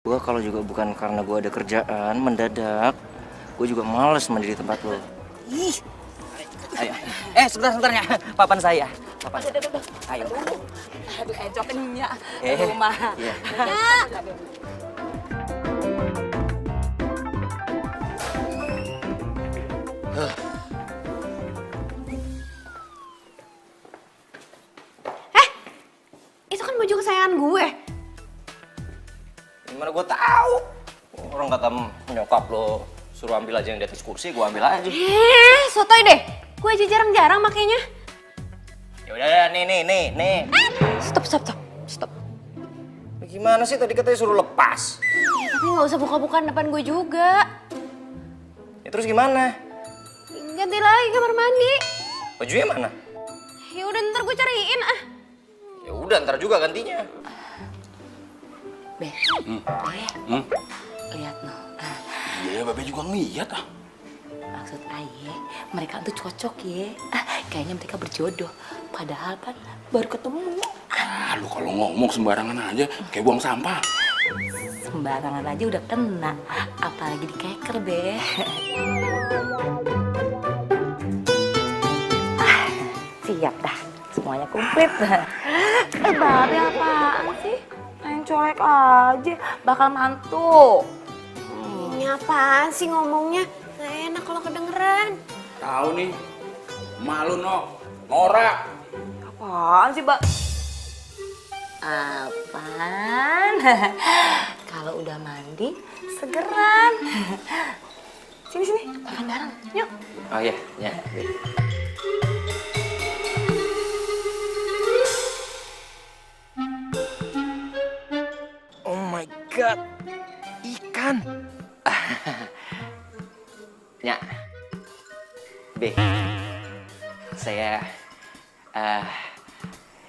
Gue kalau juga bukan karena gue ada kerjaan mendadak, gue juga males mandi di tempat lo. Ih. Ayo. Sebentar ya, papan saya. Papan. Ayo. Aduh, encoknya. Rumah. Iya. Itu kan baju kesayangan gue. Gimana gue tahu? Orang kata nyokap lo suruh ambil aja yang di atas kursi, gue ambil aja. Sotoy deh. Gue aja jarang-jarang makainya. Ya udah, nih. Stop. Gimana sih tadi katanya suruh lepas? Ya, tapi nggak usah buka-bukaan depan gue juga. Ya terus gimana? Ganti lagi kamar mandi. Bajunya mana? Ya udah ntar gue cariin ah. Ya udah ntar juga gantinya. Be. Lihat no. Iya, Babe juga ngeliat ah. Maksud Aye, mereka tuh cocok ya. Kayaknya mereka berjodoh. Padahal kan baru ketemu. Lu kalau ngomong sembarangan aja, kayak buang sampah. Sembarangan aja udah kena. Apalagi di keker, Be. Siap dah. Semuanya komplit. Babe apaan sih? Main colek aja. Bakal mantu. Ini apaan sih ngomongnya? Gak enak kalau kedengeran. Tahu nih, malu no, norak. Apaan sih, Mbak? Apaan? Kalau udah mandi, segeran. Sini, makan bareng. Yuk. Oh iya. Oh my god, ikan. Nyak, B, saya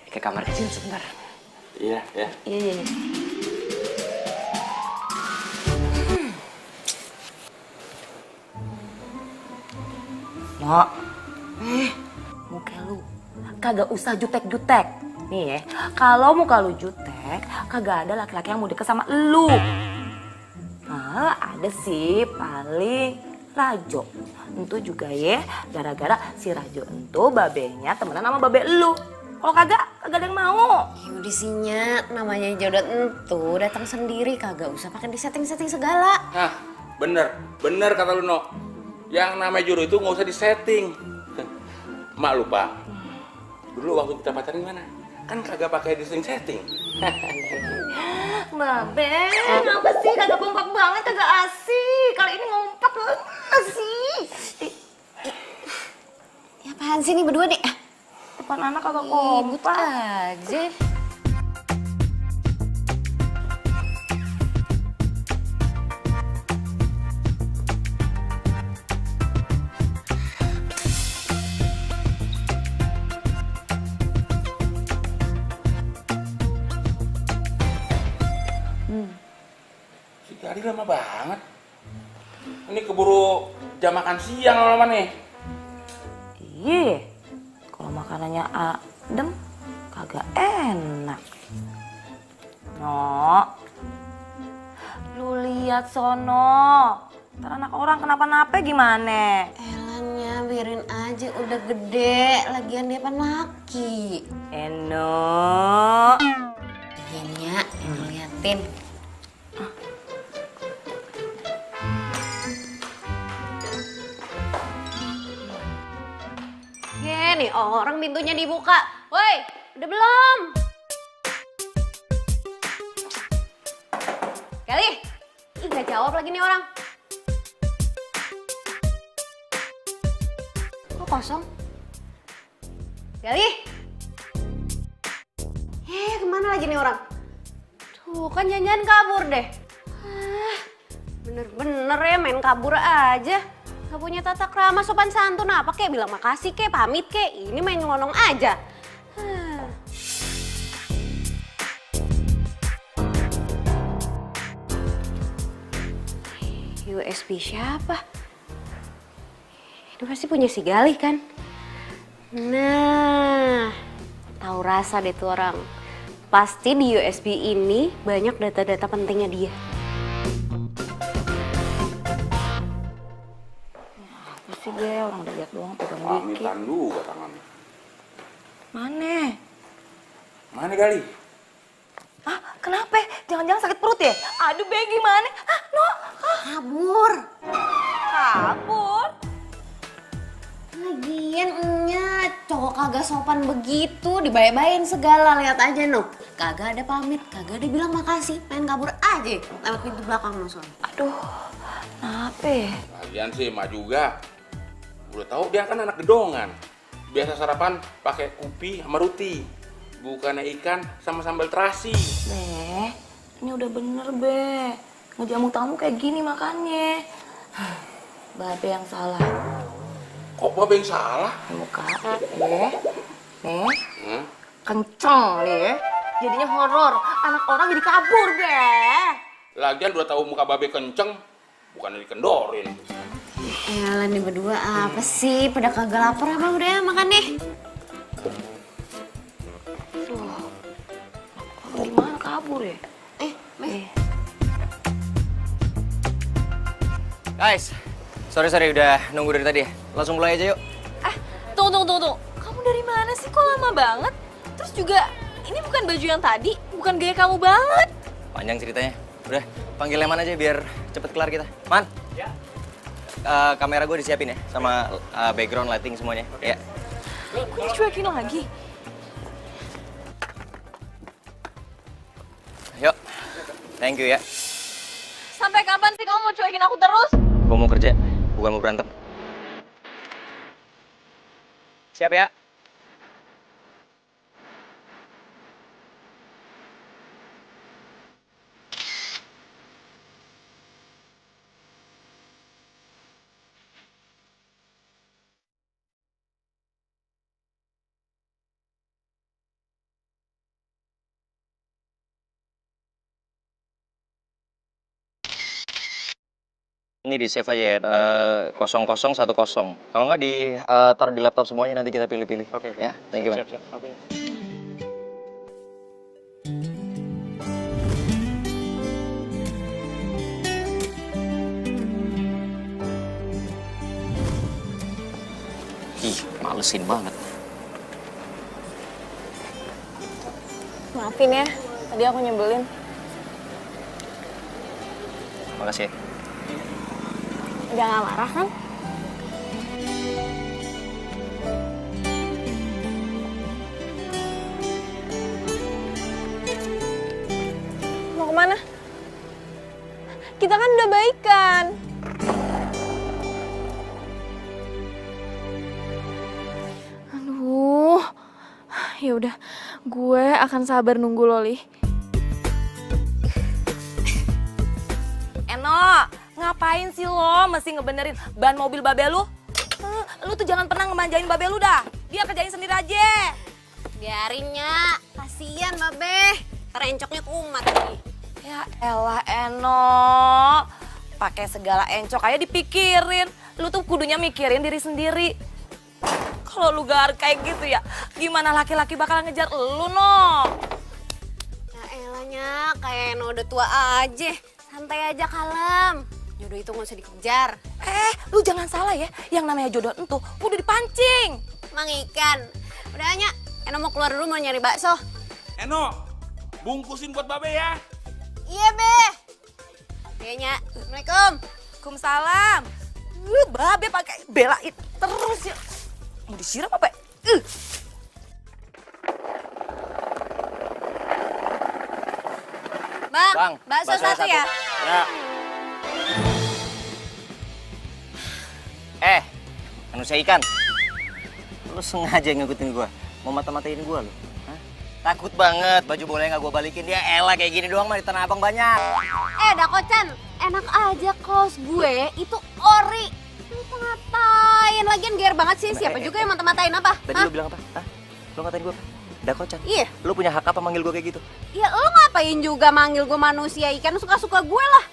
ke kamar kecil sebentar. Iya. Iya. Nok, muka lu kagak usah jutek-jutek. Nih ya, kalau muka lu jutek, kagak ada laki-laki yang mau deket sama lu. Nah, ada sih paling Rajo. Itu juga ya, gara-gara si Rajo itu babenya temenan sama babe lu. Kalau kagak ada yang mau. Ya udah sinya, namanya jodoh entu datang sendiri, kagak usah pakai disetting-setting segala. Nah, bener kata lu no. Yang namanya jodoh itu nggak usah disetting. Mak lupa. Dulu waktu kita pacaran mana? Kan kagak pakai disetting. Babe, ngapa sih kagak kompak banget, kagak asik. Kali ini ngompak asik. Ya apaan sih nih berdua nih? Depan anak kagak Ribut kompak. aja. Si Gali lama banget. Ini keburu jam makan siang lama nih. Iya, kalau makanannya adem kagak enak. No, lu lihat sono. Ntar anak orang kenapa-napa gimana? Elannya biarin aja, udah gede, lagian dia pan laki. Eno. Iya, liatin. Nih orang pintunya dibuka. Woi, udah belum? Kali, nggak jawab lagi nih orang. Kok kosong? Kali? Kemana lagi nih orang? Tuh kan jangan kabur deh. Bener-bener ya main kabur aja. Gak punya tata krama sopan santun apa kek, bilang makasih kek, pamit kek. Ini main nyelonong aja. USB siapa? Itu pasti punya si Galih kan? Nah, tahu rasa deh tuh orang. Pasti di USB ini banyak data-data pentingnya dia. dong, pegang dikit. Pamitan juga tangannya. Mana? Mana kali? Ah, kenapa? Jangan-jangan sakit perut ya? Aduh, Be, gimana? Ah, No. Kabur. Kabur? Lagian enyak, cowok kagak sopan begitu, dibayar-bayarin segala, lihat aja no. Kagak ada pamit, kagak ada bilang makasih, main kabur aja lewat pintu belakang no soalnya. Aduh, kenapa ya? Lagian sih emak juga. Udah tahu dia kan anak gedongan. Biasa sarapan pakai upi sama roti. Bukannya ikan sama sambal terasi. Be, ini udah bener, Be. Ngejamu tamu kayak gini makannya. Babe yang salah. Kok babe yang salah? Muka, nih, Hmm? kenceng nih. Jadinya horor. Anak orang jadi kabur, Be. Lagian udah tahu muka babe kenceng, bukannya dikendorin. Elah nih berdua apa sih? Pada kagak lapar apa udah makan deh. Gimana kabur ya? Be. Guys, sorry udah nunggu dari tadi ya. Langsung mulai aja yuk. Tunggu. Kamu dari mana sih? Kok lama banget? Terus juga, ini bukan baju yang tadi, bukan gaya kamu banget. Panjang ceritanya. Udah, panggil Leman aja biar cepet kelar kita. Man. Ya. Kamera gue disiapin ya, sama background lighting semuanya. Ya. Gue dicuekin lagi. Yuk. Thank you ya. Sampai kapan sih kamu mau cuekin aku terus? Gue mau kerja, bukan mau berantem. Siap ya? Ini di save aja ya, 0010. Kalau nggak taruh di laptop semuanya, nanti kita pilih-pilih. Oke. Ya, thank you, man. Siap. Oke. Ih, malesin banget. Maafin ya, tadi aku nyebelin. Makasih ya. Udah gak marah kan? Mau kemana? Kita kan udah baikan. Aduh, ya udah, gue akan sabar nunggu Loli. Eno, ngapain sih lo mesti ngebenerin ban mobil babe lu? Lu tuh jangan pernah ngemanjain babe lu dah. Dia kerjain sendiri aja. Biarinnya, kasihan babe. Terencoknya kumat lagi. Ya elah Eno, pakai segala encok aja dipikirin. Lu tuh kudunya mikirin diri sendiri. Kalau lu gar kayak gitu ya, gimana laki-laki bakal ngejar lu, no? Ya elahnya, kayak Eno udah tua aja. Santai aja kalem. Jodoh itu gak usah dikejar. Lu jangan salah ya, yang namanya jodoh entu udah dipancing. Mang ikan. Udah hanya, Eno mau keluar dulu mau nyari bakso. Eno, bungkusin buat babe ya. Iya be. Iya nya. Assalamualaikum. Waalaikumsalam. Lu babe pakai belain terus ya. Mau disiram apa? Bang, bakso bakso satu ya. Ya. Manusia ikan. Lu sengaja ngikutin gua. Mau mata-matain gua lu. Hah? Takut banget, baju boleh nggak gua balikin. Dia elah kayak gini doang mah di Tanah Abang banyak. Dakocan, enak aja kaos gue itu ori. Lu ngatain, lagian gear banget sih. Siapa juga yang mata-matain apa? Tadi Hah? lu bilang apa? Hah? Lu ngatain gua apa? Dakocan. Iya. Lu punya hak apa manggil gua kayak gitu? Ya lu ngapain juga manggil gue manusia ikan, suka-suka gue lah.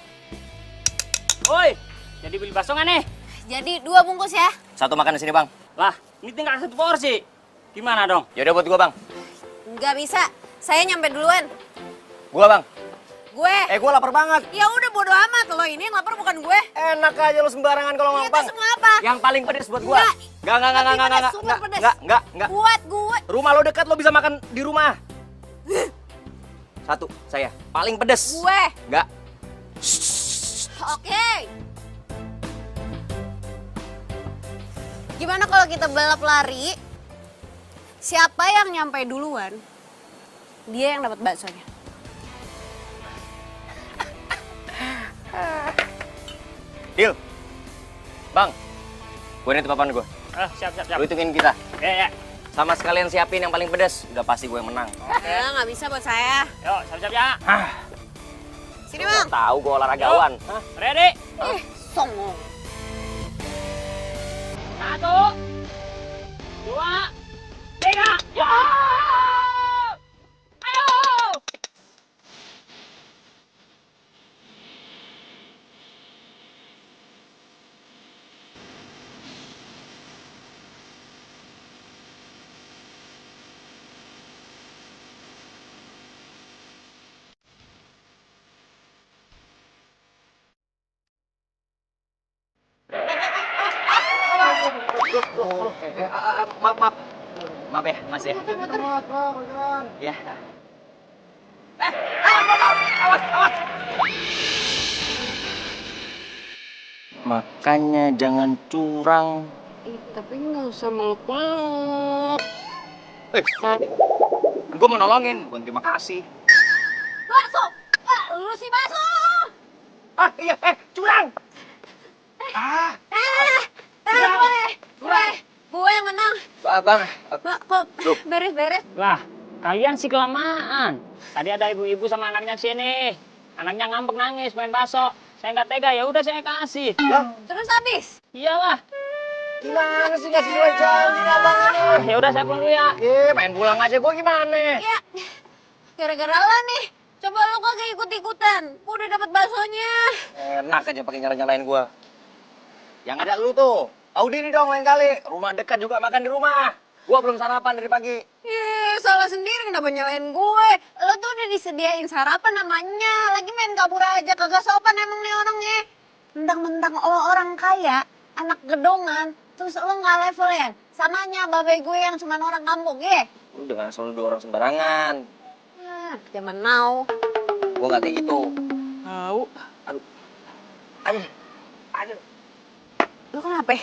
Woi, jadi beli bakso nggak nih? Jadi 2 bungkus ya. Satu makan di sini, Bang. Lah, ini tinggal 1 porsi. Gimana dong? Yaudah buat gua, Bang. Nggak bisa, saya nyampe duluan. Gua, Bang. Gue. Gue lapar banget. Ya udah bodo amat, lo ini yang lapar bukan gue. Enak aja lo sembarangan kalau ngomong, Itu Bang. semua apa? Yang paling pedes buat gua. Enggak. Enggak. Super pedes. Enggak. Buat gue. Rumah lo dekat, lo bisa makan di rumah. Satu, saya. Paling pedes. Gue. Enggak. Oke. Gimana kalau kita balap lari? Siapa yang nyampe duluan, dia yang dapat baksonya. Deal. Bang, gue nitip papan gue. Siap. Lo hitungin kita. Ya. Sama sekalian siapin yang paling pedes. Udah pasti gue yang menang. Ya nggak bisa buat saya. Yuk, siap ya. Sini bang. Tahu gue olahragawan. Hah? Ready? Songong. 1, 2, 3. Ya! Ayo! Maaf ya, Mas ya. Ya. Makanya jangan curang. Tapi nggak usah meluk-meluk. Gue mau nolongin, bukan terima kasih. Bakso! Lu si bakso! Iya, curang! Gue yang menang. Bang, Kok beres-beres? Lah, kalian sih kelamaan. Tadi ada ibu-ibu sama anaknya sini. Anaknya ngambek nangis main bakso. Saya nggak tega, ya udah saya kasih. Terus habis? Iyalah. gimana sih nggak sesuai janji abang? Ya udah saya pulang dulu ya. Main pulang aja gue gimana? Ya, gara-gara lo nih. Coba lo kagak ikut-ikutan. Gue udah dapat baksonya. Enak aja pakai nyalain gue. Yang ada lu tuh. Audi nih dong lain kali. Rumah dekat juga makan di rumah. Gua belum sarapan dari pagi. Salah sendiri kenapa nyalain gue. Lo tuh udah disediain sarapan namanya. Lagi main kabur aja, kagak sopan emang nih orangnya. Mentang-mentang lo orang kaya, anak gedongan, terus lo nggak level ya? Samanya babe gue yang cuma orang kampung, ya? Udah, selalu dua orang sembarangan. Zaman now. Gua nggak kayak gitu. Tahu. Aduh. Lo kenapa?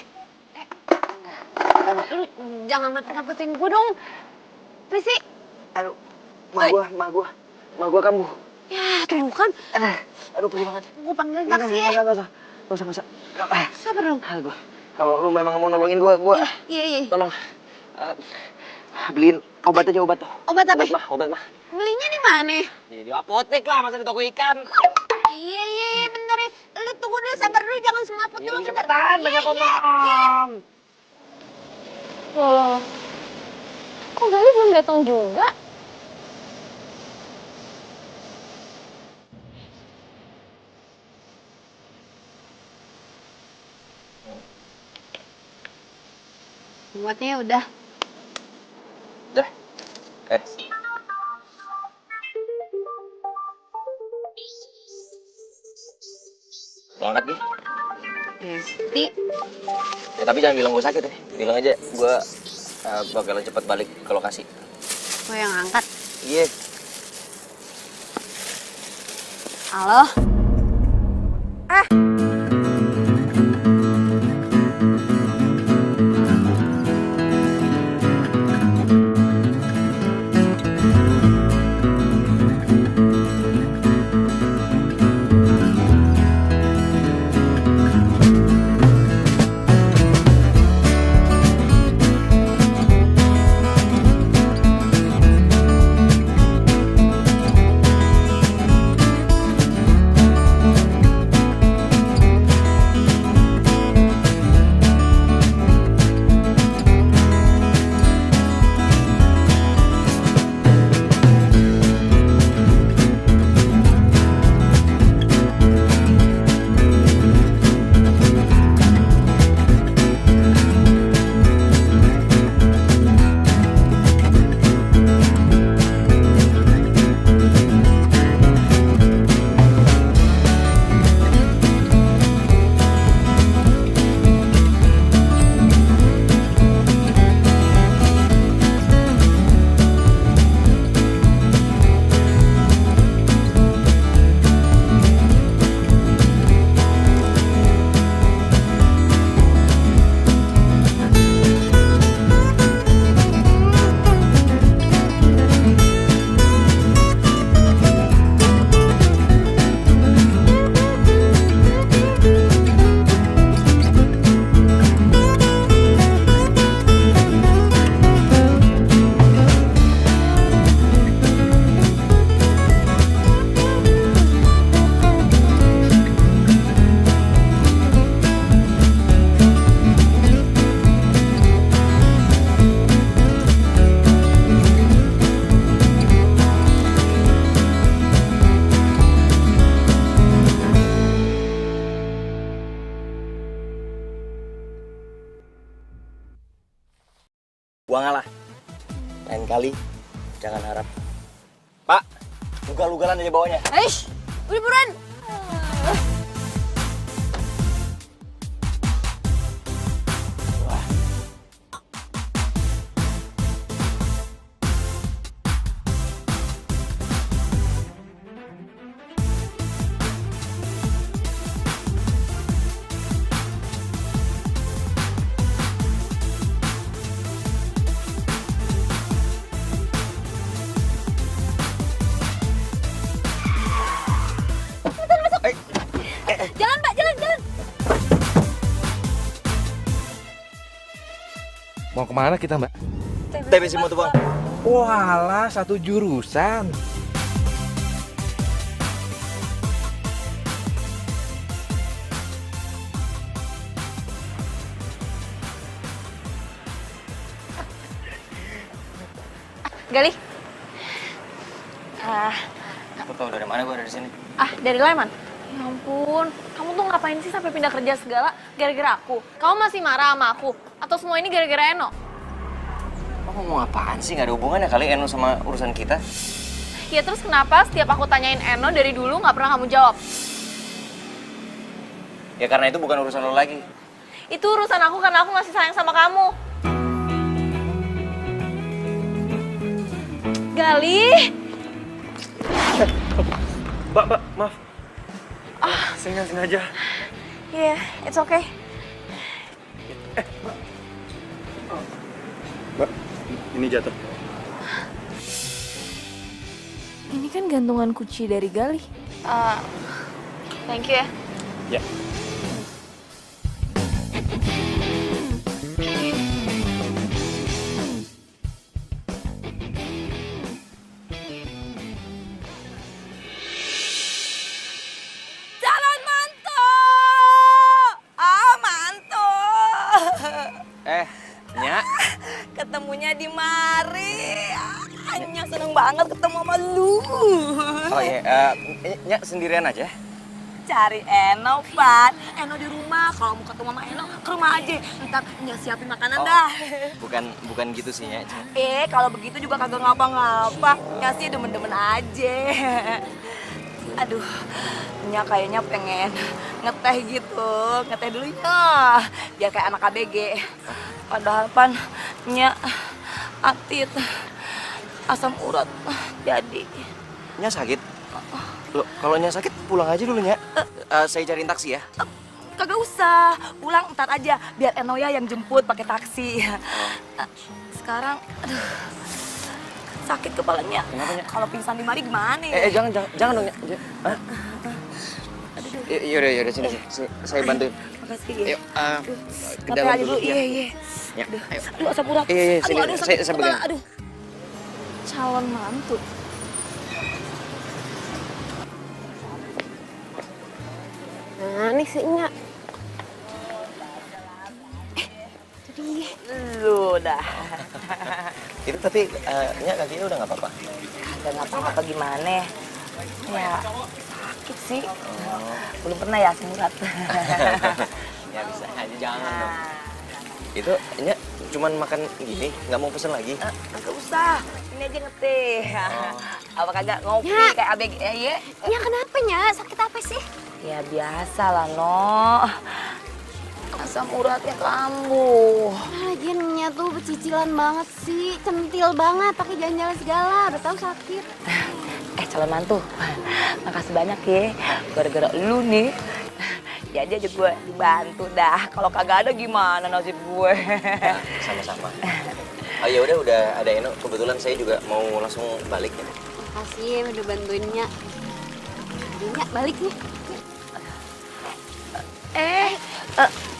Lu jangan nakut-nakutin gue dong. Apa sih? Aduh. Ma gua kambuh. Ya, tuh kan. Aduh, perih banget. Gue panggil taksi ya. Nggak usah. Sabar dong. Aduh, kalau lu memang mau nolongin gua Iya. tolong beliin obat aja, obat tuh. Obat apa? Obat mah. Belinya di mana? Di apotek lah, masa di toko ikan. Iya, bentar ya. Lu tunggu dulu, sabar dulu, jangan semaput dulu. Bentar. Cepetan, banyak ngomong. Loh, kok Gali belum datang juga? Buatnya udah. Udah. Semangat nih. Pasti. Ya, tapi jangan bilang gue sakit ya. Bilang aja gue bakalan cepet balik ke lokasi. Gue yang angkat. Iya. Halo? Gua ngalah. Lain kali jangan harap. Pak, ugal-ugalan aja bawahnya. Eish, udah buruan. Jalan Mbak, jalan. Mau kemana kita, Mbak? TBC Moto Bang. Walah, satu jurusan. Gali. Aku tahu dari mana gua ada di sini. Dari Leman. Ya ampun, kamu tuh ngapain sih sampai pindah kerja segala gara-gara aku? Kamu masih marah sama aku? Atau semua ini gara-gara Eno? Lo ngomong apaan sih? Gak ada hubungannya kali Eno sama urusan kita. Ya terus kenapa setiap aku tanyain Eno dari dulu nggak pernah kamu jawab? Ya karena itu bukan urusan lo lagi. Itu urusan aku karena aku masih sayang sama kamu. Gali. Mbak, maaf. Saya nggak sengaja. Yeah, it's okay. Mbak, ini jatuh. Ini kan gantungan kunci dari Gali. Thank you ya. Ya. Calon mantu. Mantu. Nyak. Ketemunya di mari. Anya seneng banget ketemu sama lu. Oh iya, Nyak sendirian aja. Cari Eno, Pan. Eno di rumah. Kalau mau ketemu sama Eno, ke rumah aja. Ntar Nya siapin makanan dah. Bukan gitu sih, Nyak. Kalau begitu juga kagak ngapa-ngapa. Nya sih demen-demen aja. Aduh, Nya kayaknya pengen ngeteh gitu. Ngeteh dulu ya. Biar kayak anak ABG. Padahal Pan, Nya atit. Asam urat jadi. Nyak sakit? Loh, kalau Nyak sakit pulang aja dulu, Nyak. Saya cariin taksi ya. Kagak usah, pulang ntar aja. Biar Eno ya yang jemput pakai taksi. Sekarang, aduh, sakit kepalanya. Kenapa, Nyak? Kalau pingsan di mari gimana? Jangan dong, Nyak. Hah? Yaudah, sini. Saya bantuin. Makasih ya. Yuk, ke Ngeteh dalam aja dulu. dulu, iya. Nyak, ayo. Aduh, asam urat. Iya, sini. Aduh, sakit Saya kepala, pegang. aduh. Calon mantu. Nah, nih si Nya. Lu dah. Itu tapi Nyak kakinya udah nggak apa-apa. Kagak ngapa-ngapa gimana. Ya, sakit sih. Belum pernah ya asam urat. Ya bisa aja, jangan dong. Itu Nyak cuman makan gini, nggak mau pesen lagi? Kagak usah. Ini aja ngeteh. Apa kagak ngopi Ya. kayak ABG ya? Nya kenapa Nya? Sakit apa sih? Ya biasa lah, No. Asam uratnya kambuh. Lagian Nya tuh becicilan banget sih, centil banget, pakai jalan-jalan segala, udah tahu sakit. Calon mantu, makasih banyak ya. Gara-gara lu nih, jadi aja gue dibantu dah. Kalau kagak ada gimana nasib gue? Ya, sama-sama. Oh ya udah ada Eno. Kebetulan saya juga mau langsung balik ya. Makasih ya udah bantuin Nya. Nya balik nih.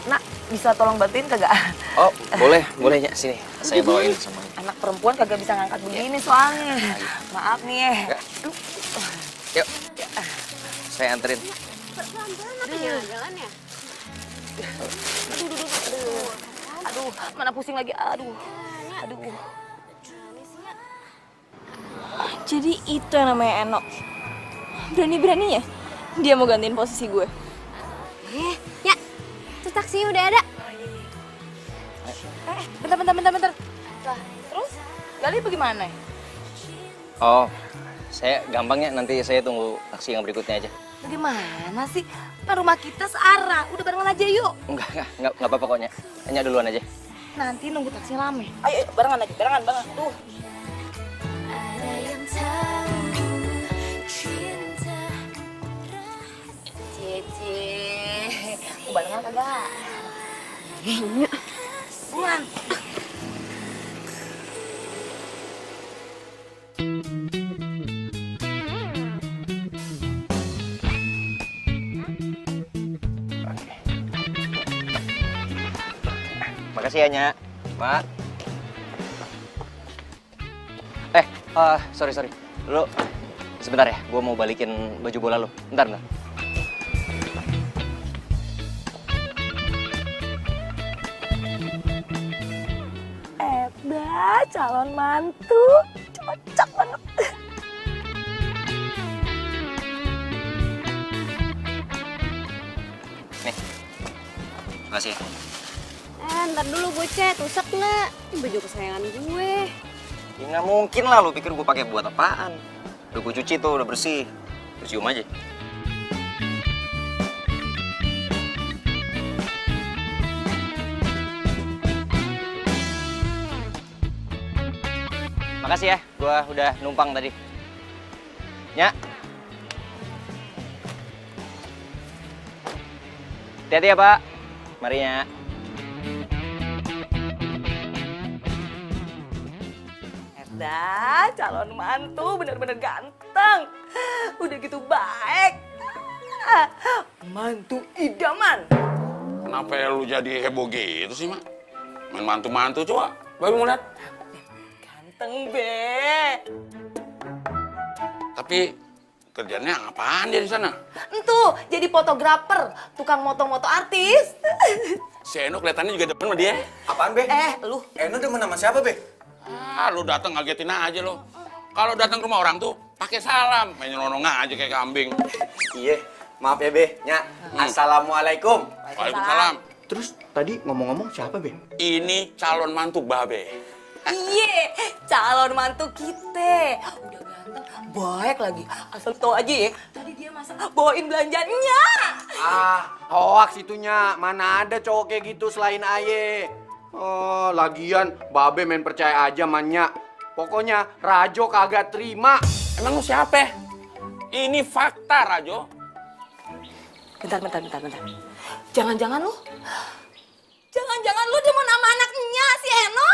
Nak, bisa tolong bantuin kagak? Oh, boleh Nyak, sini. Saya bawain semuanya. Anak perempuan kagak bisa ngangkat begini soalnya. Maaf nih ya. Ya. Yuk. Saya anterin. Pelan-pelan apa jalan-jalan ya? Aduh, mana pusing lagi. Aduh. Jadi itu yang namanya Eno. Berani-beraninya dia mau gantiin posisi gue. Nya, tuh taksinya udah ada. Bentar. Lah, Gali bagaimana? Oh, saya gampangnya nanti saya tunggu taksi yang berikutnya aja. Bagaimana sih? Kan rumah kita searah. Udah barengan aja yuk. Enggak apa-apa pokoknya. Hanya duluan aja. Nanti nunggu taksi lama. Ayo, barengan aja, barengan. Tuh. Cici, mau barengan kagak? Buruan. Makasih ya, Nya. Mak. Sorry. Lu sebentar ya, gua mau balikin baju bola lu. Bentar. Calon mantu. Cocok banget. Nih. Makasih ya. Ntar dulu bocet, rusak nggak? Ini baju kesayangan gue. Ya nggak mungkin lah, lu pikir gue pakai buat apaan? Udah gue cuci tuh, udah bersih. Lu cium aja. Makasih ya, gue udah numpang tadi. Nya. Hati-hati ya, Pak. Mari, Nya. Calon mantu bener-bener ganteng. Udah gitu baik. Mantu idaman. Kenapa ya lu jadi heboh gitu sih, Mak? Main mantu-mantu coba. Babi mau lihat. Ganteng, Be. Tapi kerjanya apaan dia di sana? Entuh, jadi fotografer, tukang moto-moto artis. Si Eno kelihatannya juga depan sama dia. Apaan, Be? Lu. Eno demen sama siapa, Be? Lu datang ngagetin aja lo. Kalau datang ke rumah orang tuh pakai salam, main nyelonong aja kayak kambing. Iya, maaf ya, Be. Nya. Assalamualaikum. Waalaikumsalam. Terus tadi ngomong-ngomong siapa, Be? Ini calon mantu Babe. Iya, calon mantu kita. Udah ganteng, baik lagi. Asal tau aja ya, tadi dia masak bawain belanjanya. Hoaks itunya. Mana ada cowok kayak gitu selain Aye. Oh, lagian Babe main percaya aja mannya. Pokoknya Rajo kagak terima. Emang lu siapa? Ini fakta, Rajo. Bentar. Jangan-jangan lu demen sama anaknya si Eno.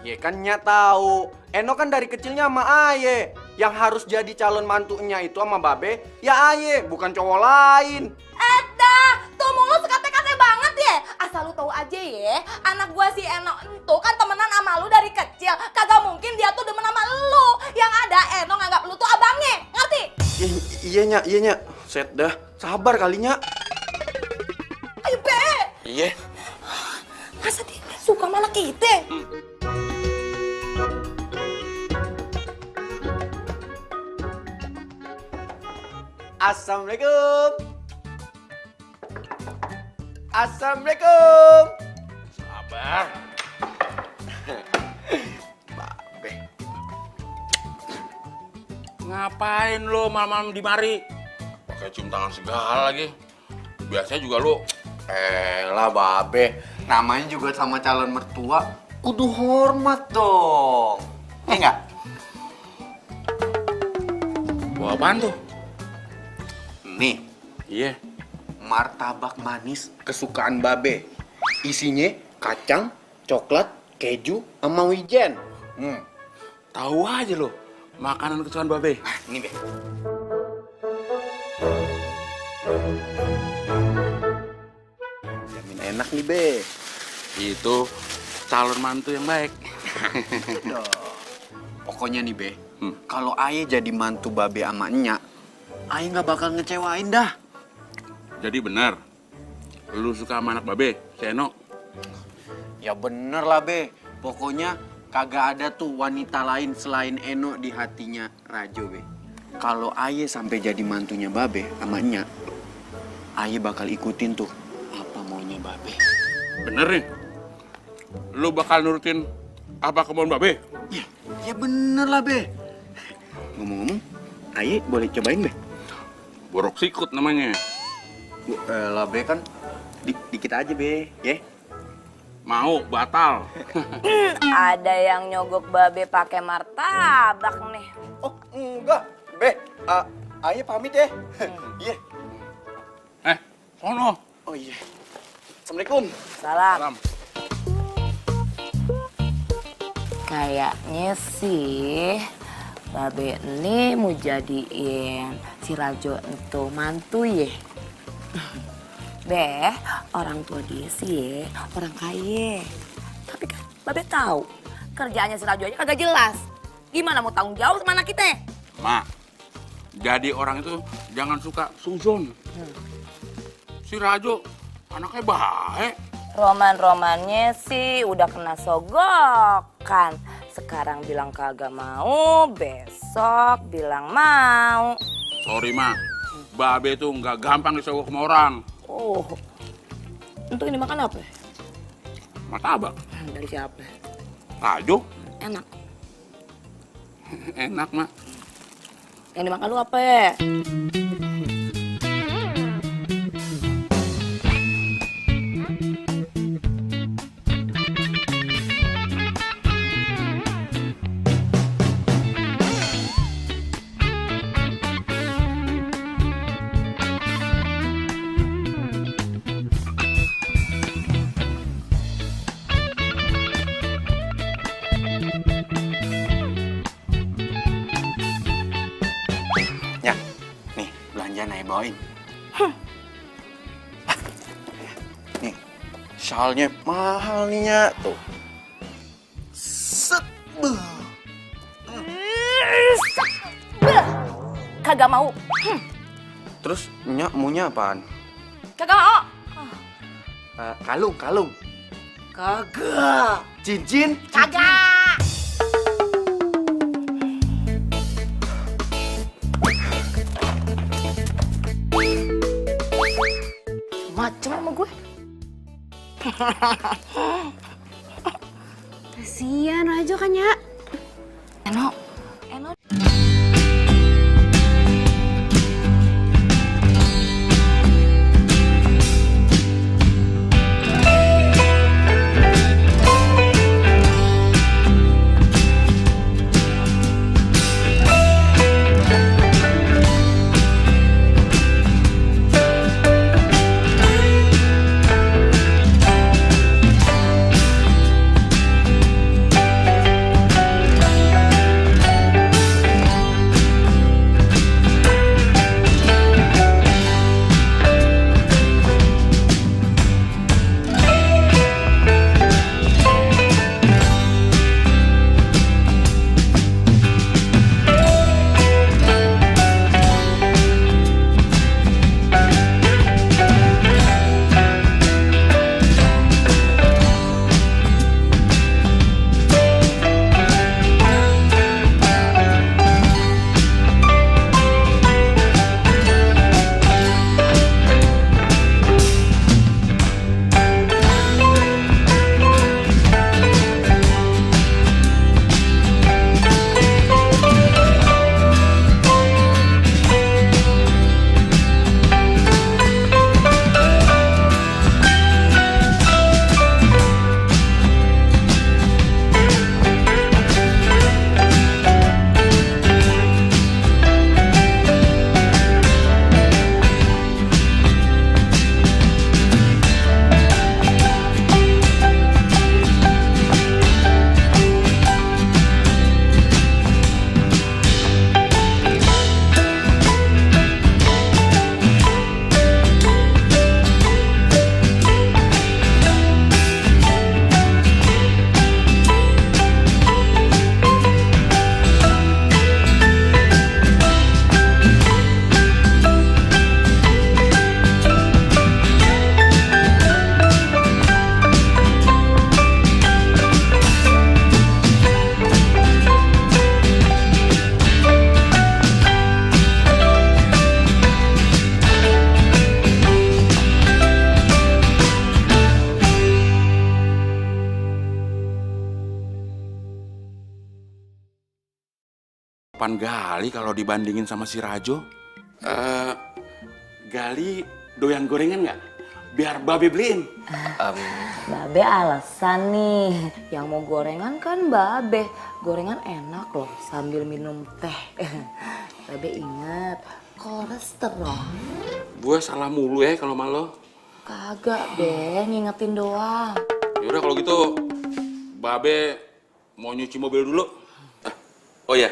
Ya kan Nya tahu. Eno kan dari kecilnya sama Aye. Yang harus jadi calon mantunya itu sama Babe, ya Aye, bukan cowok lain. Tuh mulut sekate-kate banget ya. Asal lu tahu aja ya, anak gua si Eno itu kan temenan sama lu dari kecil. Kagak mungkin dia tuh demen sama lu. Yang ada Eno nganggap lu tuh abangnya, ngerti? Iya Nya. Set dah, sabar kalinya. Ayo Be. Iya. Masa dia suka sama anak kita? Assalamualaikum. Assalamualaikum. Sabar. Babe. Ngapain lo malam-malam di mari? Pakai cium tangan segala lagi. Biasanya juga lo. Lah Babe, namanya juga sama calon mertua, kudu hormat dong. Enggak? Bawa apaan tuh? Nih, Iya. martabak manis kesukaan Babe. Isinya kacang, coklat, keju, sama wijen. Tahu aja lo. Makanan kesukaan Babe. Ini Be. Jamin enak nih Be. Itu calon mantu yang baik. Pokoknya nih Be, kalau Aye jadi mantu Babe sama Enya, Aye nggak bakal ngecewain dah. Jadi benar. Lu suka sama anak Babe, si Eno? Ya bener lah Be, pokoknya kagak ada tuh wanita lain selain Eno di hatinya Rajo Be. Kalau Aye sampai jadi mantunya Babe sama Enya, Aye bakal ikutin tuh apa maunya Babe. Bener nih. Lu bakal nurutin Apa kebun babe? Ya bener lah, Be. Ngomong-ngomong, Aye boleh cobain, Be? Borok sikut namanya. Lah, Be kan dikit aja, Be. Ya? Mau, batal. Ada yang nyogok babe pakai martabak nih. Oh, enggak. Be, Aye pamit ya. Iya. Sono. Oh iya. Assalamualaikum. Salam. Salam. Kayaknya sih babe ini mau jadiin si Rajo untuk mantu ya. Be, orang tua dia sih orang kaya. Tapi kan babe tahu kerjaannya si Rajo aja kagak jelas. Gimana mau tanggung jawab sama anak kita? Mak, jadi orang itu jangan suka suzon. Si Rajo anaknya baik. Roman-romannya sih udah kena sogokan. Sekarang bilang kagak mau, besok bilang mau. Sorry, Mak. Babe tuh nggak gampang disogok sama orang. Oh, untuk ini makan apa? Martabak. Dari siapa? Rajo. Enak. Enak, Mak. Yang dimakan lu apa ya? Ya, nih belanjaan Aye bawain. Nih, shalnya mahal nih, Nya. Tuh. Set. Kagak mau. Terus Nya maunya apaan? Kagak mau. Kalung. Kagak. Cincin. Kagak. Macem sama gue. Kasian Rajo kan ya. Eno. Pan Gali kalau dibandingin sama si Rajo. Gali doyan gorengan nggak? Biar Babe beliin. Babe alasan nih, yang mau gorengan kan Babe. Gorengan enak loh sambil minum teh. Babe ingat, kolesterol. Gue salah mulu ya kalau malu. Kagak deh, ngingetin doang. Yaudah kalau gitu, Babe mau nyuci mobil dulu. Oh ya,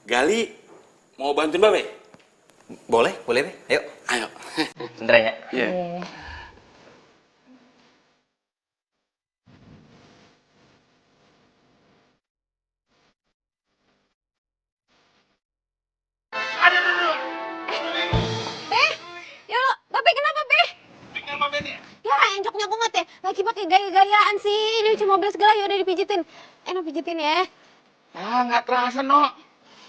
Gali mau bantuin Babe? Boleh, boleh, Be. Ayo. Ayo. Sebentar ya. Iya. Ya lo, Babe kenapa, Be? Tinggal Babe nih. Ya encoknya kumat ya. Lagi pakai gaya-gayaan sih. Ini cuma mobil segala ya udah dipijitin. Pijitin ya. Ah, nggak terasa, No.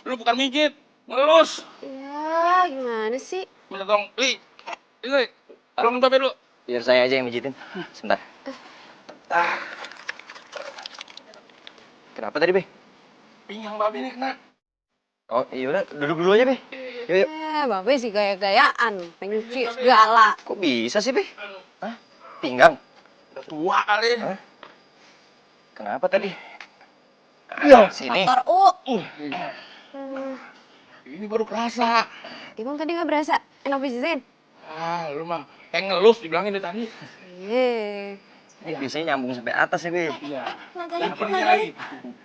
Lu bukan mijit, ngelus. Ya, gimana sih? Minta tolong, ini, tolong Babe dulu. Biar saya aja yang mijitin. Sebentar. Kenapa tadi, Be? Pinggang Babe nih kena. Oh, iya udah, duduk dulu aja, Be. Yuk, yuk. Babe sih gaya-gayaan. Pengen cuci segala. Kok bisa sih, Be? Hah? Pinggang? Udah tua kali. Hah? Kenapa tadi? Iya, sini. Faktor U. Ini baru kerasa. Emang tadi nggak berasa? Pijitin? Ah, lu mah kayak ngelus dibilangin dari tadi. Iya. Biasanya nyambung sampai atas ya, Be. Iya. Nggak Pergi lagi.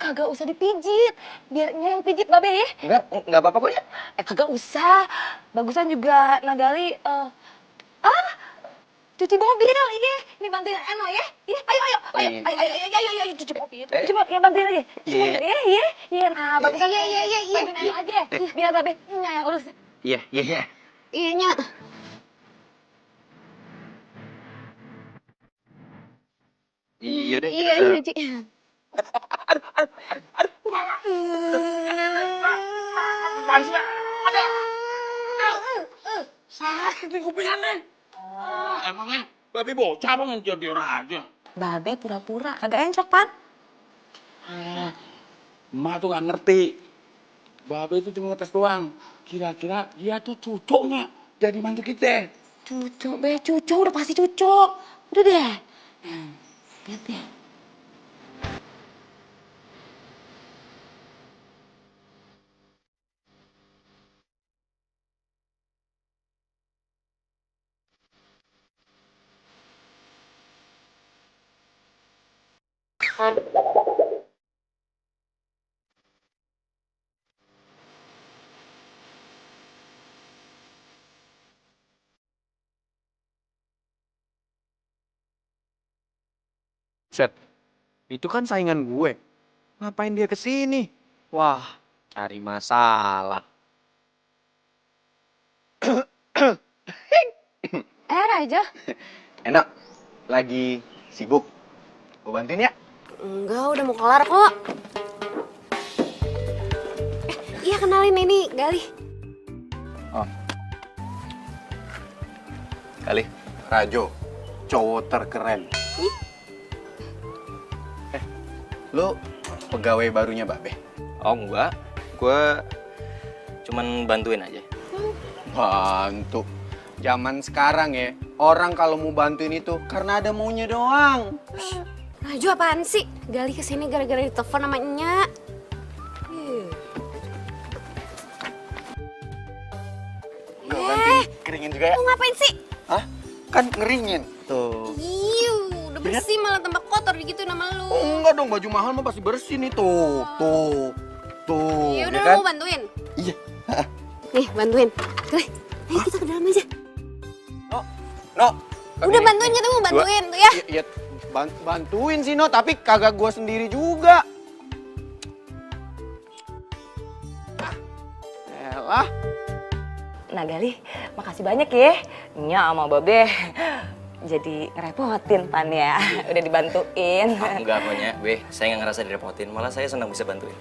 Kagak usah dipijit. Biar yang pijit Babe ya. Enggak apa-apa kok ya. Kagak usah. Bagusan juga Nagali cuci mobil iya. Ini bantuin Eno ya. Iya, ayo cuci mobil. Cuci mobil, ya bantuin aja. Cuci mobil ya, iya. Iya, nah bagusan iya. Bantuin Eno aja. Biar Babe yang urus. Iya. Iya, Nya. Iya deh. Iya, cuci. Sakit nih kupingannya. Emangnya Babe bocah apa ngejar dia aja? Babe pura-pura kagak encok, Pan. Emak tuh nggak ngerti. Babe itu cuma ngetes doang. Kira-kira dia tuh cucunya jadi mantu kita. Cucu, Be, cucu udah pasti cucu. Udah deh. Lihat deh. Set, itu kan saingan gue. Ngapain dia kesini? Wah, cari masalah. Raja. Enak, lagi sibuk. Gue bantuin ya? Enggak, udah mau kelar kok. Iya kenalin ini Gali. Kali. Rajo, cowok terkeren. Lu pegawai barunya Babe? Oh enggak, gue cuman bantuin aja. Bantu. Zaman sekarang ya, orang kalau mau bantuin itu karena ada maunya doang. Raju apaan sih? Gali kesini gara-gara ditelepon sama Nya. Gue bantuin keringin juga ya? Lu ngapain sih? Hah? Kan ngeringin. Tuh. Udah bersih malah tambah kotor gitu nama lu. Oh, enggak dong, baju mahal mah pasti bersih nih tuh. Tuh. Iya udah ya kan? lu mau bantuin. Iya. Nih bantuin. Gali, ayo kita ke dalam aja. No. Udah bantuin kita mau bantuin tuh ya. Iya, bantuin sih No, tapi kagak gua sendiri juga. Elah. Nah Gali, makasih banyak ya. Nya sama Babe jadi ngerepotin Pan ya. Udah dibantuin. Enggak kok, Nya. Be, saya nggak ngerasa direpotin. Malah saya senang bisa bantuin.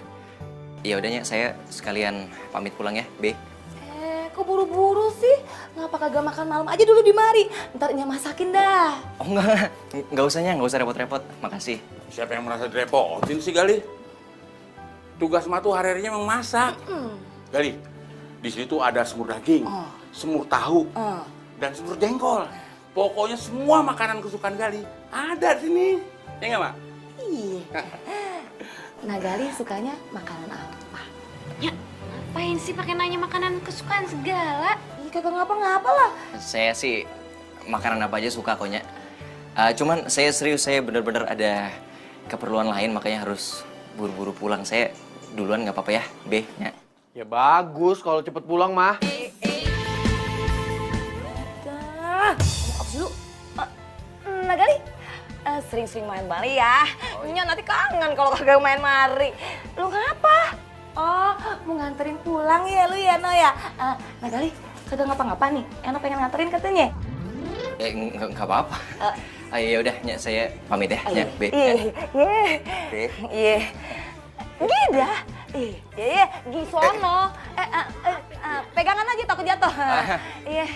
Ya udah, Nya, saya sekalian pamit pulang ya, Be. Kok buru-buru sih? Ngapa kagak makan malam aja dulu di mari? Ntar Nya masakin dah. Oh enggak usah, Nya. Nggak usah repot-repot. Makasih. Siapa yang merasa direpotin sih Gali? tugas emak tuh hari-harinya memang masak. Gali, di sini tuh ada semur daging, semur tahu, dan semur jengkol. Pokoknya semua makanan kesukaan Gali ada di sini. Ya nggak, Mak? Iya. Nah, Gali sukanya makanan apa? Ya, ngapain sih pakai nanya makanan kesukaan segala? Ih, kagak ngapa-ngapa lah. Saya sih makanan apa aja suka kok, Nya. Cuman saya serius, saya bener-bener ada keperluan lain makanya harus buru-buru pulang. Saya duluan nggak apa-apa ya, Be, Nya. Ya bagus kalau cepet pulang mah. Apa sih lu? Nah, Gali, sering-sering main mari ya. Nya nanti kangen kalau kagak main mari. Lu ngapa? Oh, mau nganterin pulang ya lu ya, No ya? Nah, Gali, kagak ngapa-ngapa nih. Eno pengen nganterin katanya. Nggak apa-apa. Ya udah, Nya, saya pamit ya, Nya, Be. Iya. Be. Iya. Gida. Iya, Gisono. Pegangan aja takut jatuh. Iya.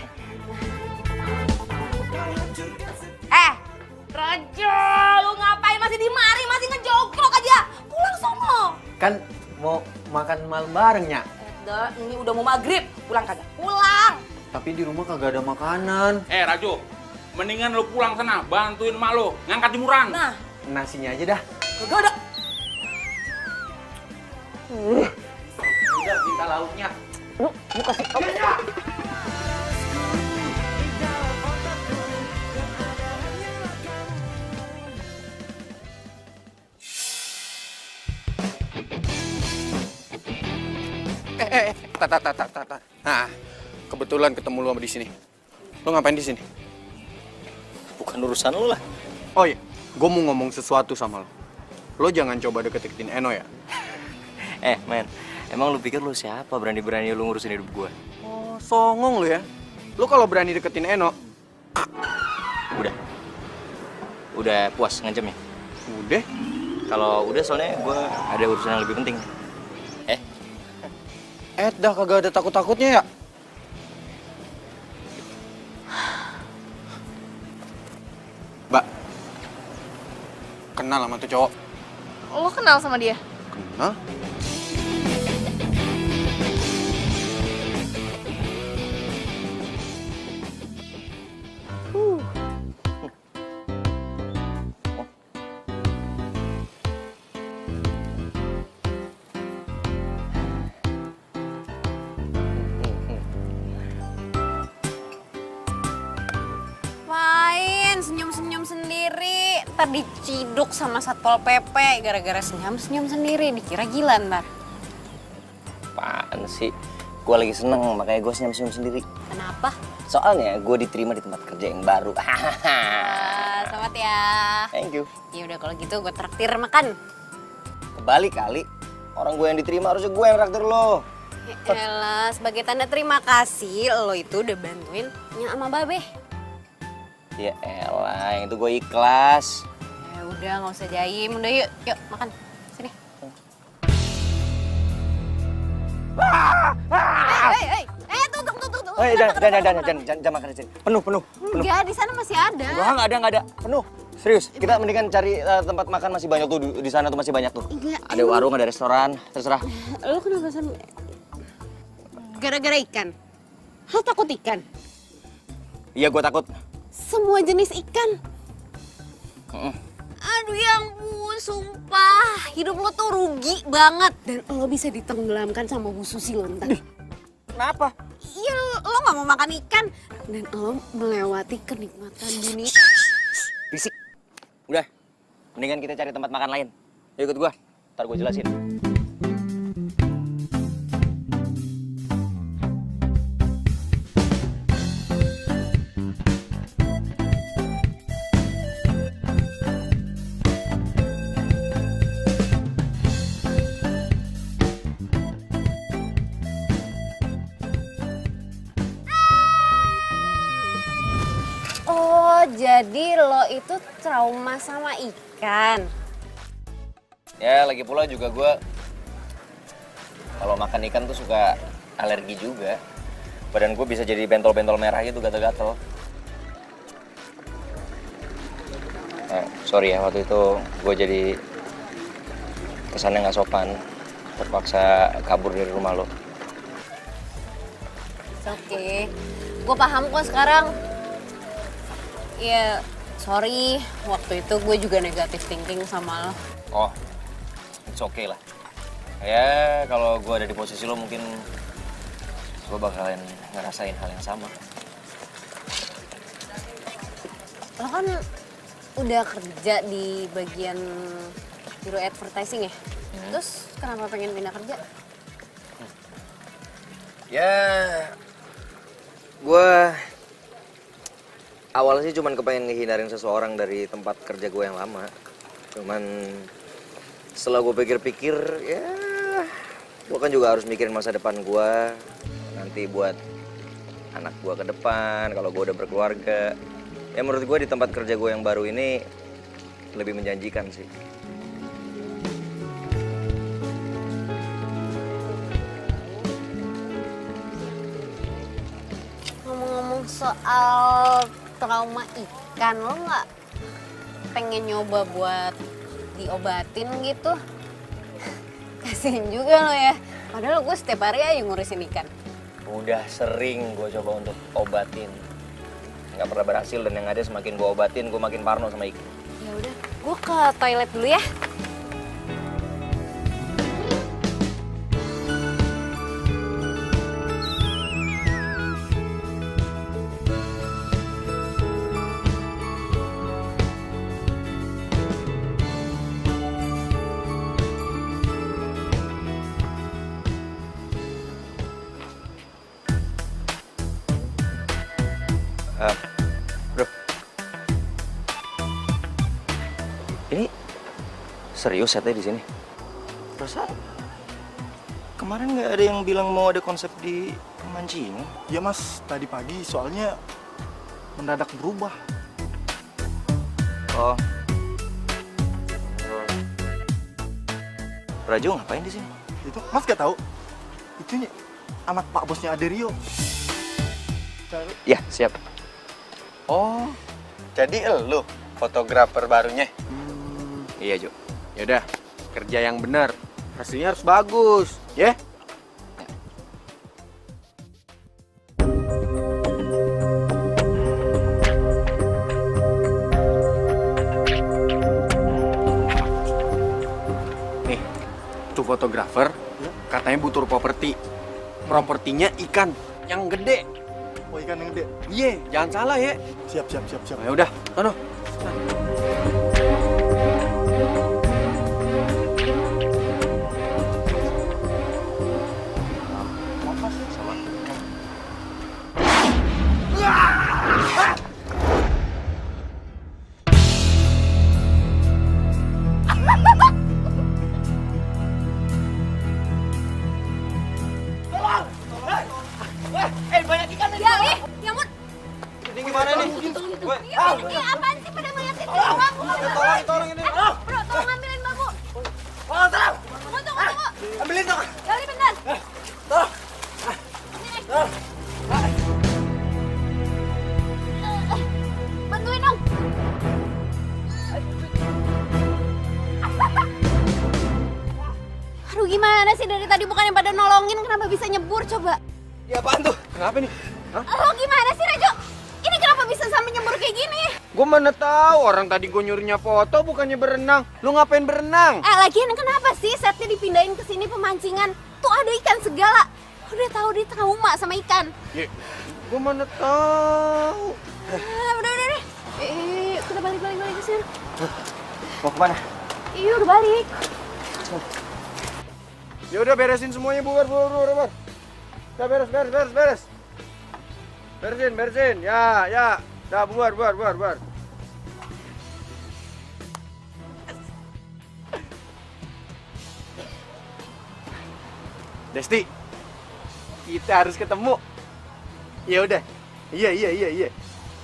Raja, lu ngapain masih di mari, masih ngejogrok aja? Pulang sono. Kan mau makan malam bareng, Nya. Ini udah mau maghrib, pulang kagak? Pulang. Tapi di rumah kagak ada makanan. Rajo, mendingan lu pulang sana, bantuin emak lu ngangkat jemuran. Nah, Nasinya aja dah. kagak ada. Udah minta lauknya. Lu kasih tau. Tak. Nah, kebetulan ketemu lu sama di sini. Lu ngapain di sini? Bukan urusan lu lah. Oh iya, gue mau ngomong sesuatu sama lo. Lo jangan coba deket-deketin Eno ya. Men, emang lu pikir lu siapa berani-berani lu ngurusin hidup gua? Oh, songong lo ya. Lo kalau berani deketin Eno, Udah puas ngancemnya? udah. Kalau udah soalnya gua ada urusan yang lebih penting. Dah kagak ada takut-takutnya ya. Mbak, kenal sama tuh cowok? Lo kenal sama dia? Kenal? Main senyum-senyum sendiri, ntar diciduk sama Satpol PP gara-gara senyum-senyum sendiri, dikira gila ntar. Apaan sih? Gua lagi seneng, makanya gua senyum-senyum sendiri. Kenapa? Soalnya gue diterima di tempat kerja yang baru. Selamat ya. Thank you. Ya udah kalau gitu gue traktir makan. Kebalik kali. Orang gue yang diterima harusnya gue yang traktir lo. Ya elah, sebagai tanda terima kasih lo itu udah bantuin Nya sama Babe. Ya elah, yang itu gue ikhlas. Ya udah nggak usah jaim, udah yuk makan. Sini. Tunggu. Jangan makan di sini. Penuh. Enggak, di sana masih ada. Enggak ada. Penuh. Serius, kita mendingan cari tempat makan masih banyak tuh di sana tuh masih banyak tuh. Enggak, Ada warung, ada restoran, terserah. Lo kenapa sama... Gara-gara ikan? Lo takut ikan? Iya, gue takut. Semua jenis ikan? Aduh ya ampun, sumpah. Hidup lo tuh rugi banget. Dan lo bisa ditenggelamkan sama Bu Susi lo ntar. Kenapa? Iya, lo gak mau makan ikan. Dan lo melewati kenikmatan dunia. Bisik. Udah, mendingan kita cari tempat makan lain. Yuk ikut gue, ntar gue jelasin. Oh, jadi lo itu trauma sama ikan? Ya, lagi pula juga gue kalau makan ikan tuh suka alergi juga. Badan gue bisa jadi bentol-bentol merah gitu, gatel-gatel. Sorry ya, waktu itu gue jadi kesannya nggak sopan. terpaksa kabur dari rumah lo. Oke, gue paham kok sekarang. Ya, sorry, waktu itu gue juga negatif thinking sama lo. Oh, it's okay lah. Ya, kalau gue ada di posisi lo mungkin gue bakalan ngerasain hal yang sama. Lo kan udah kerja di bagian biro advertising ya? Terus kenapa pengen pindah kerja? Ya, gue awalnya sih cuman kepengen ngehindarin seseorang dari tempat kerja gue yang lama. Cuman setelah gue pikir-pikir, ya gue kan juga harus mikirin masa depan gue. Nanti buat anak gue ke depan, kalau gue udah berkeluarga. Ya menurut gue di tempat kerja gue yang baru ini lebih menjanjikan sih. Ngomong-ngomong soal trauma ikan, lo nggak pengen nyoba buat diobatin gitu? Kasian juga lo ya, padahal gue setiap hari aja ngurusin ikan. Udah sering gue coba untuk obatin, nggak pernah berhasil, dan yang ada semakin gue obatin gue makin parno sama ikan. Ya udah, gue ke toilet dulu ya. Bro, ini serius setnya di sini? Perasaan kemarin nggak ada yang bilang mau ada konsep di pemancingan. Ya mas, tadi pagi soalnya mendadak berubah. Oh, Rajo ngapain di sini? Itu mas gak tahu? Itu anak pak bosnya Aderio. Ya, siap. Oh, jadi elu fotografer barunya? Iya, Jo. Yaudah, kerja yang benar. Hasilnya harus bagus, ya? Nih, tuh fotografer katanya butuh properti. Propertinya ikan yang gede. Oh ikan yang gede. Iya, jangan salah ya. Siap. Ya udah, sono. Ini apaan sih pada ngeliatin bambu? Tolong ini. Bro, tolong ambilin bambu. Tunggu. Ambilin dong. Gali bentar. Tolong. Bantuin dong. Aduh gimana sih dari tadi bukannya pada nolongin, kenapa bisa nyebur coba? Ya apaan tuh? Kenapa nih? Lo gimana sih Rajo? Ini kenapa bisa sampai nyebur kayak gini? Gue mana tahu, orang tadi gue nyuruhnya foto bukannya berenang. Lu ngapain berenang? Lagian kenapa sih setnya dipindahin ke sini pemancingan? Tuh ada ikan segala. Udah tahu dia trauma sama ikan. Ya, gue mana tahu. Udah. Udah balik ke sini. Mau kemana? Iya udah balik. Ya udah beresin semuanya, bubar. Udah beres. Beresin. Ya. Dah bubar. Desti, kita harus ketemu. Ya udah. Iya.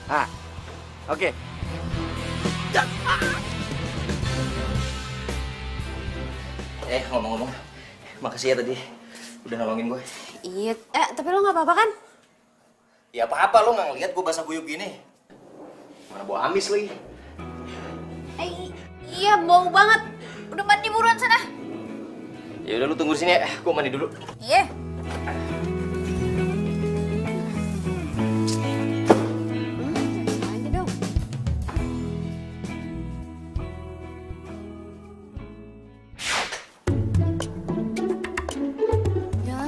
Ah, oke. Ngomong-ngomong, makasih ya tadi udah nolongin gue. Iya, tapi lo nggak apa-apa kan? Ya apa-apa, lo nggak ngeliat gue basah kuyup gini. Mana bau amis lagi. Iya bau banget. Udah mandi buruan sana. Ya udah lu tunggu di sini ya, gua mandi dulu. Iya. Aja dong. Ya,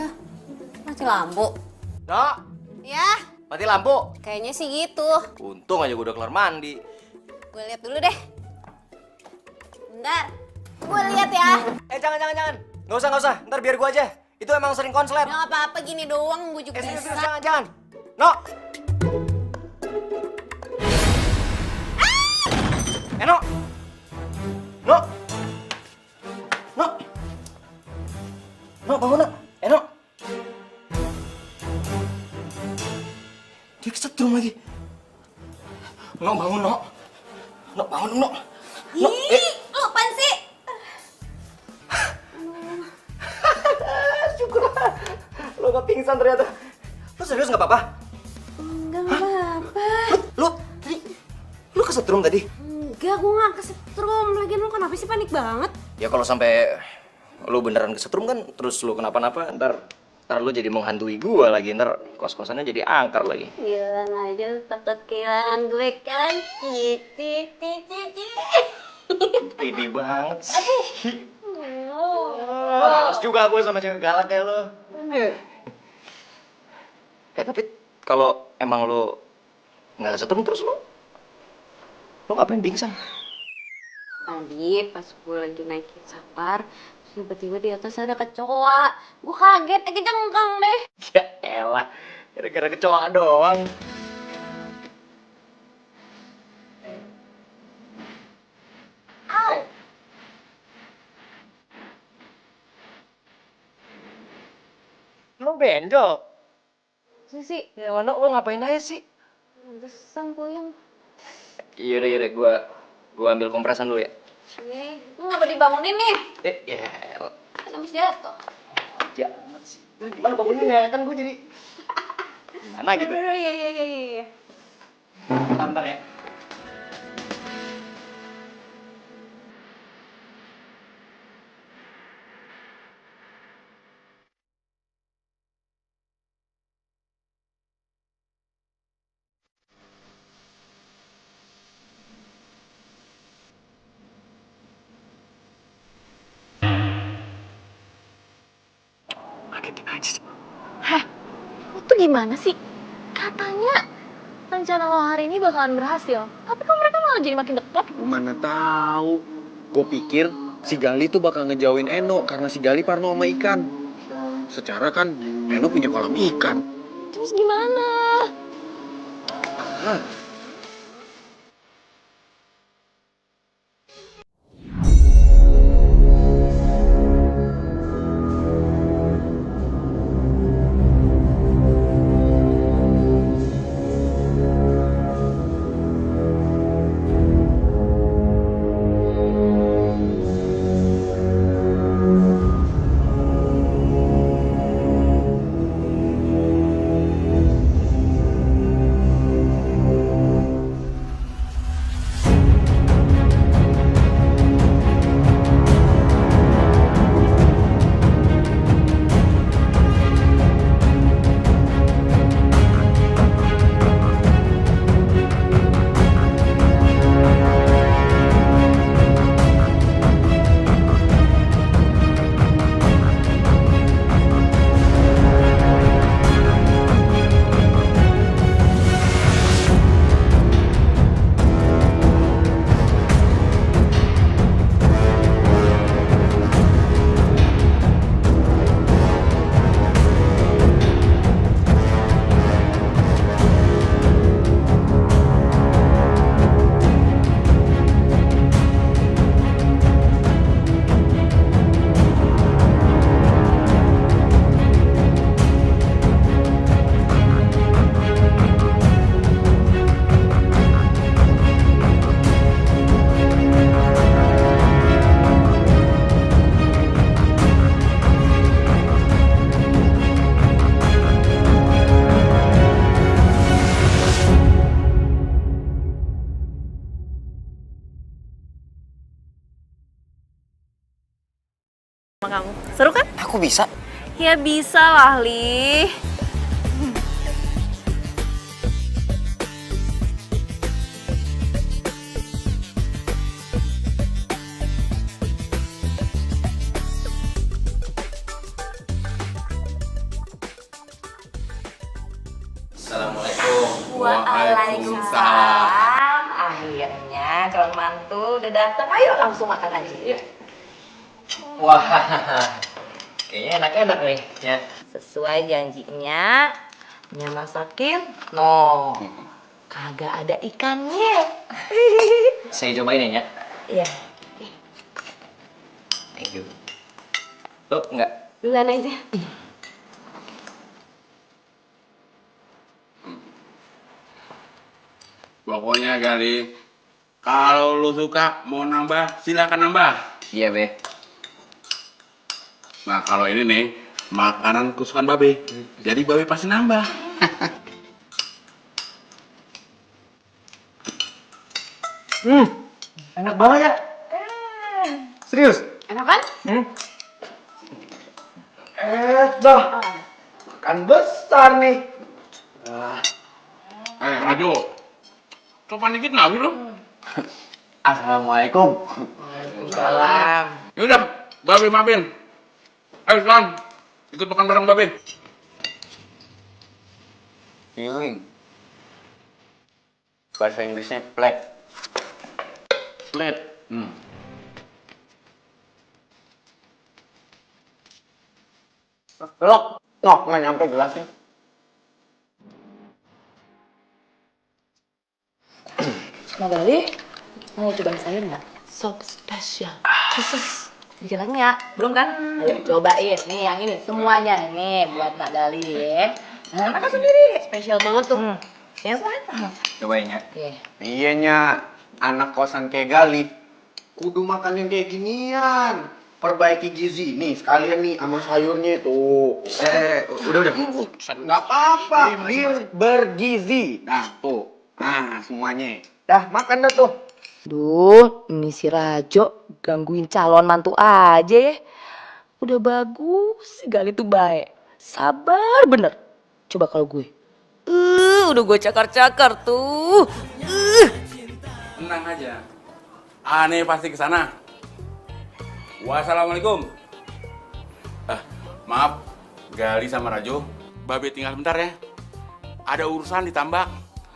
mati lampu. No, Ya, mati lampu. kayaknya sih gitu. Untung aja gua udah kelar mandi. Gue lihat dulu deh. Bentar. Gue lihat ya. Jangan. Nggak usah. Ntar biar gua aja. Itu emang sering konslet. Ya nggak apa-apa, gini doang gue juga Serius, bisa. jangan. No. No. No. No. No, bangun, no. No. Dia kesetrum lagi. No, bangun, no. No, bangun, no. No, Lu apaan sih? syukurlah. Lo gak pingsan ternyata. Lo serius gak apa-apa? Enggak apa-apa. Lu tadi, lu kesetrum tadi? Enggak, gue gak kesetrum. Lagian lu kenapa sih panik banget? Ya kalau sampai lu beneran kesetrum kan, terus lu kenapa-napa, ntar lu jadi menghantui gua lagi, ntar kos-kosannya jadi angker lagi. Bilang aja lu takut kehilangan gue kan. Ini banget sih. Males juga gue sama cewek galak kayak lo. Tapi kalau emang lo nggak kesetrum terus lo ngapain pingsan? Tadi pas gue lagi naikin sapar, tiba-tiba di atas ada kecoa. Gue kaget, kejengkang deh. Ya elah, gara-gara kecoa doang. Lo benjol? Sih, Ya mana lo ngapain aja sih? pantesan puyeng. Yaudah, gua ambil kompresan dulu ya. Nih, lu ngapa dibangunin nih? Ya, Kan habis jatuh. jangan sih. Gimana banguninnya? Kan gua jadi gimana gitu? Iya. Bentar ya. Ngagetin aja sih. Lu tuh gimana sih? Katanya rencana lo hari ini bakalan berhasil. Tapi kok mereka malah jadi makin dekat? Mana tahu. Gue pikir si Gali tuh bakal ngejauhin Eno karena si Gali parno sama ikan. Secara kan Eno punya kolam ikan. Terus gimana? Hah? kan? Aku bisa. Ya bisa lah, Li. Assalamualaikum. Waalaikumsalam. Akhirnya calon mantu udah datang. Ayo langsung makan aja. Yuk. Wah, kayaknya enak-enak nih. Ya. Sesuai janjinya, Nya masakin. No, kagak ada ikannya. Saya cobain ya, Nya. Iya, Thank you. Lo enggak? duluan aja. Pokoknya Gali, kalau lu suka mau nambah, silakan nambah. Iya, Be. Nah, kalau ini nih, makanan kesukaan Babe. Jadi Babe pasti nambah. Enak banget ya. Serius? Enak kan? Dah. Kan besar nih. Rajo, sopan dikit nggak lu? Assalamualaikum. Salam. Yaudah, Babe maafin. Ayo sekarang, ikut makan bareng Babe. Feeling. Bahasa Inggrisnya plate. Plate. Lok, nggak nyampe gelasnya. Magali, mau cobain sayur nggak? Sop spesial. Khusus. Bilangnya, belum kan? Ayo cobain. Nih yang ini semuanya nih buat Mak Gali ya. Nah, makan sendiri. Spesial banget tuh. Ya kan? Cobain ya. Oke. Iya, Nya. Anak kosan kayak Gali. Kudu makan yang kayak ginian. Perbaiki gizi. Nih, sekalian nih sama sayurnya tuh. Udah. Nggak apa-apa. Biar bergizi. Nah, tuh. Nah, semuanya. Dah, makan dah tuh. Duh, ini si Rajo gangguin calon mantu aja ya. Udah bagus, si Gali tuh baik. Sabar bener. Coba kalau gue. Udah gue cakar-cakar tuh. Tenang aja. Aneh pasti ke sana. Wassalamualaikum. Maaf, Gali sama Rajo. Babe tinggal bentar ya. Ada urusan di tambak.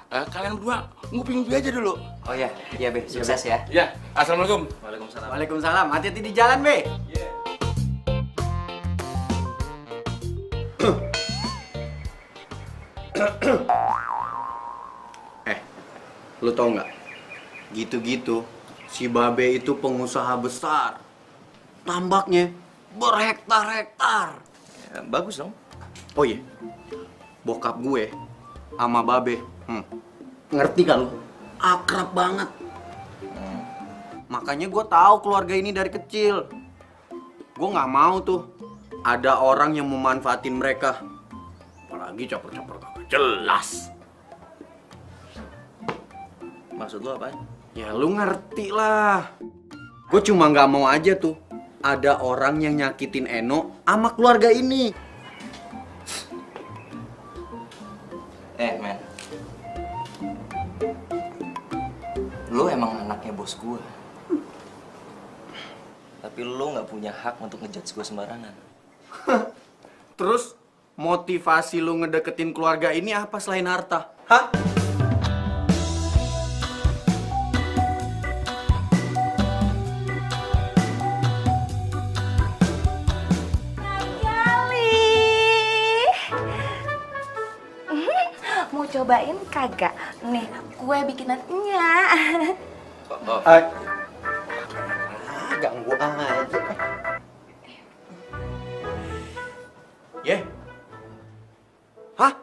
Kalian berdua nguping aja dulu. Oh iya, iya Be, sukses ya. Ya, assalamualaikum. Waalaikumsalam. Waalaikumsalam, hati-hati di jalan Be. Lu tau nggak? Gitu-gitu, si Babe itu pengusaha besar. Tambaknya berhektar-hektar. Ya, bagus dong. Oh iya, bokap gue sama Babe, ngerti kan lu? Akrab banget. Makanya gue tahu keluarga ini dari kecil. Gue nggak mau tuh ada orang yang memanfaatin mereka. Apalagi caper-caper kagak jelas. Maksud lu apa? Ya lu ngerti lah. Gue cuma nggak mau aja tuh ada orang yang nyakitin Eno sama keluarga ini. Men. Lu emang anaknya bos gua. Tapi lu nggak punya hak untuk ngejudge gua sembarangan. Terus motivasi lu ngedeketin keluarga ini apa selain harta? Hah? Mau cobain kagak? Nih, kue bikinannya. Ganggu aja. Ye? Hah?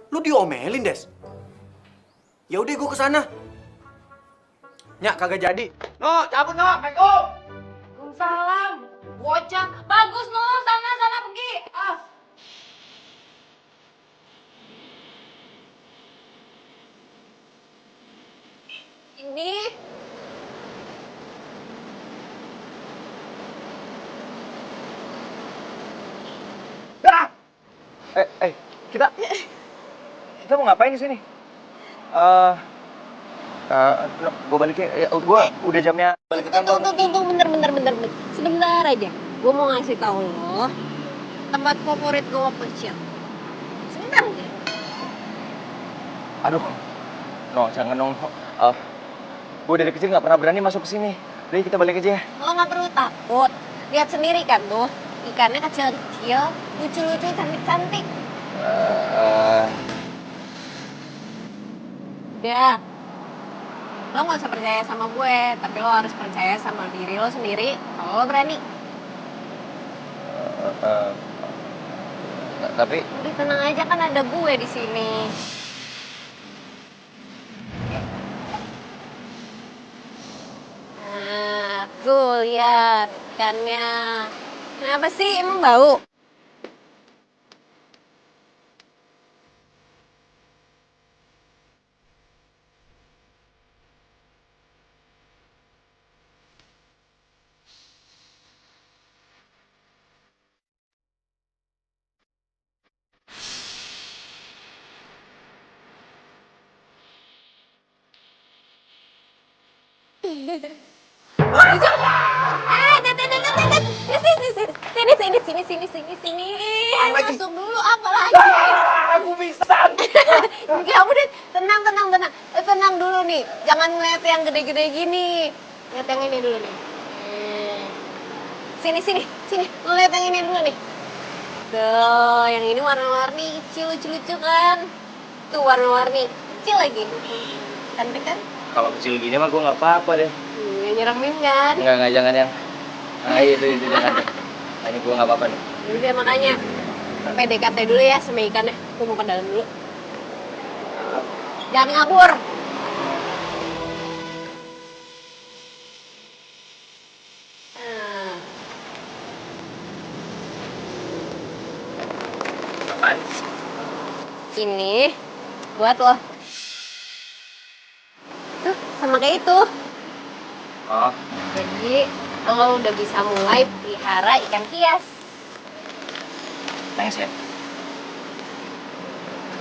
Lu diomelin, Des? Ya udah gua kesana. Nyak kagak jadi. No, cabut no, Assalamualaikum. Waalaikumsalam. Bocah. Bagus, no. Sana pergi. Ini Kita mau ngapain di sini? Gue balik ya, gue udah jamnya balik ke kantor. Tunggu, bentar. Sebentar aja. Gue mau ngasih tahu lo tempat favorit gue waktu kecil. Sebentar aja. Aduh, jangan dong. Gue dari kecil nggak pernah berani masuk ke sini. Udah kita balik aja ya. Lo nggak perlu takut. Lihat sendiri kan tuh, ikannya kecil-kecil, lucu-lucu, cantik-cantik. Udah. Lo nggak usah percaya sama gue, tapi lo harus percaya sama diri lo sendiri kalau lo berani. Tapi Udah tenang aja, kan ada gue di sini. Nah, tuh lihat ikannya. Kenapa sih? Emang bau? Sini. Masuk dulu, apa lagi? aku bisa. Enggak, udah tenang. Tenang dulu nih. Jangan ngeliat yang gede-gede gini. Lihat yang ini dulu nih. Sini. Lo lihat yang ini dulu nih. Tuh, yang ini warna-warni, kecil, lucu-lucu kan? Tuh warna-warni, kecil lagi. Cantik kan? Kalau kecil gini mah gue nggak apa-apa deh. Nggak nyeremin kan? Nggak jangan yang. Itu jangan. Nah, ini gue nggak apa-apa nih. Udah makanya PDKT dulu ya sama ikannya. Gue mau ke dalam dulu. Jangan ngabur. Apaan? Ini buat lo. Tuh, sama kayak itu. Oh, Jadi lo udah bisa mulai pelihara ikan hias. thanks ya.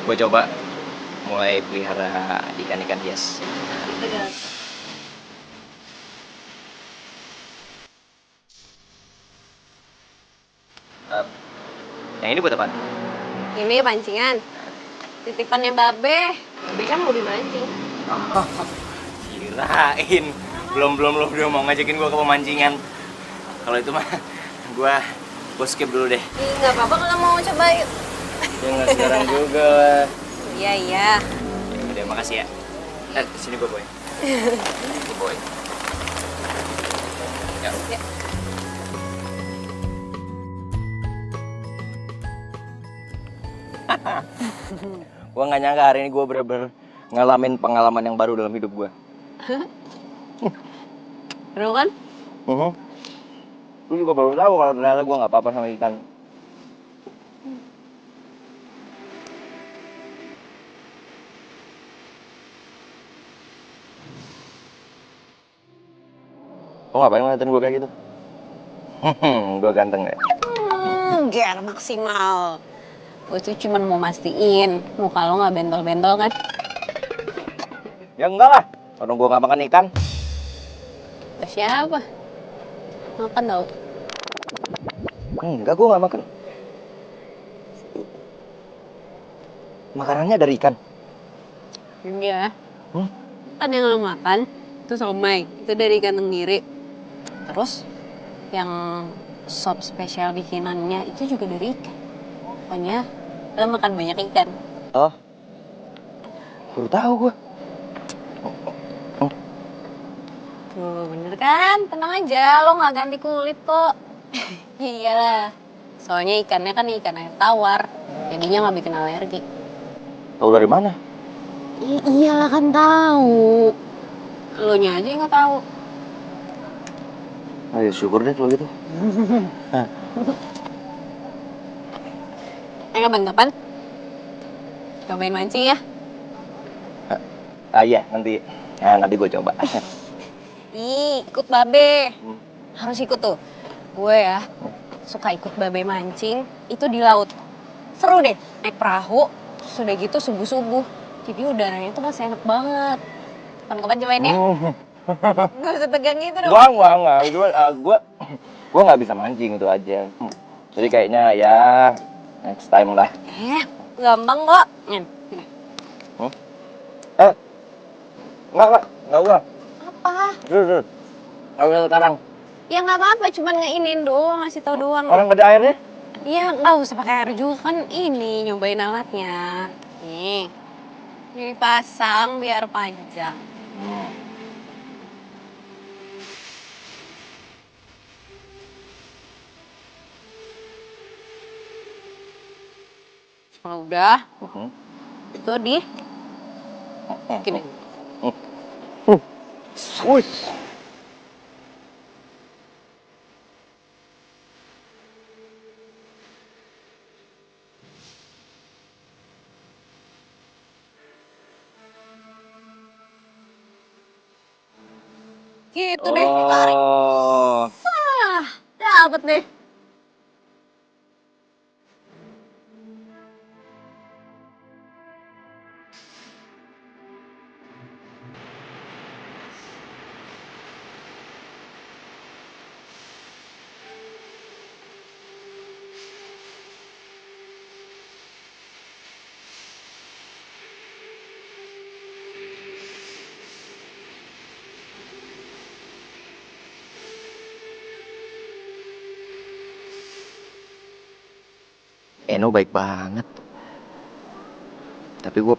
Gue coba mulai pelihara ikan-ikan hias. Gitu guys. Yang ini buat apa? Ini pancingan. Titipannya Babe. Babe kan mau dimancing. Kirain belum dia mau ngajakin gue ke pemancingan. Kalau itu mah gue skip dulu deh. Ih, nggak apa-apa kalau mau coba yuk. Jangan sekarang juga. Iya. Udah, makasih ya. Sini gue boy. Boy. Ya. Gue nggak nyangka hari ini gue bener-bener ngalamin pengalaman yang baru dalam hidup gue. Seru kan? Lu juga baru tahu kalau ternyata gue nggak apa-apa sama ikan. Lo ngapain ngeliatin gue kayak gitu? Gue ganteng ya? Ger maksimal. Gue tuh cuma mau mastiin muka lo nggak bentol-bentol kan? Ya enggak lah, orang gue nggak makan ikan. Terus siapa? Makan tau? Enggak, gue nggak makan. Makanannya dari ikan. Iya. Kan yang lo makan itu somai, itu dari ikan tenggiri. Terus yang sop spesial bikinannya itu juga dari ikan. Pokoknya lo makan banyak ikan. Oh, baru tahu gue. Tuh bener kan? Tenang aja, lo nggak ganti kulit kok. Iyalah. Soalnya ikannya kan ikan air tawar, jadinya nggak bikin alergi. Tahu dari mana? Iyalah kan tahu. Lo nya aja yang nggak tahu. Oh ya syukur deh kalau gitu. Kapan-kapan cobain mancing ya. Iya nanti. Nanti gue coba. Ih, ikut Babe. Harus ikut tuh. Gue ya suka ikut babe mancing, itu di laut. Seru deh, naik perahu, sudah gitu subuh-subuh. Jadi udaranya tuh masih enak banget. Kapan-kapan cobain ya? Gak usah tegang gitu dong. Gua nggak bisa mancing itu aja. Jadi kayaknya ya next time lah. Gampang kok. Nggak gua. Apa? Terus. Nggak usah sekarang. Ya nggak apa-apa, cuma ngeinin doang, ngasih tau doang. Orang ada airnya? Iya, nggak usah pakai air juga kan ini nyobain alatnya. Nih, dipasang biar panjang. Kalau udah, itu di gini. Gitu deh, tarik. Oh. Dapet deh. Eno baik banget. Tapi gue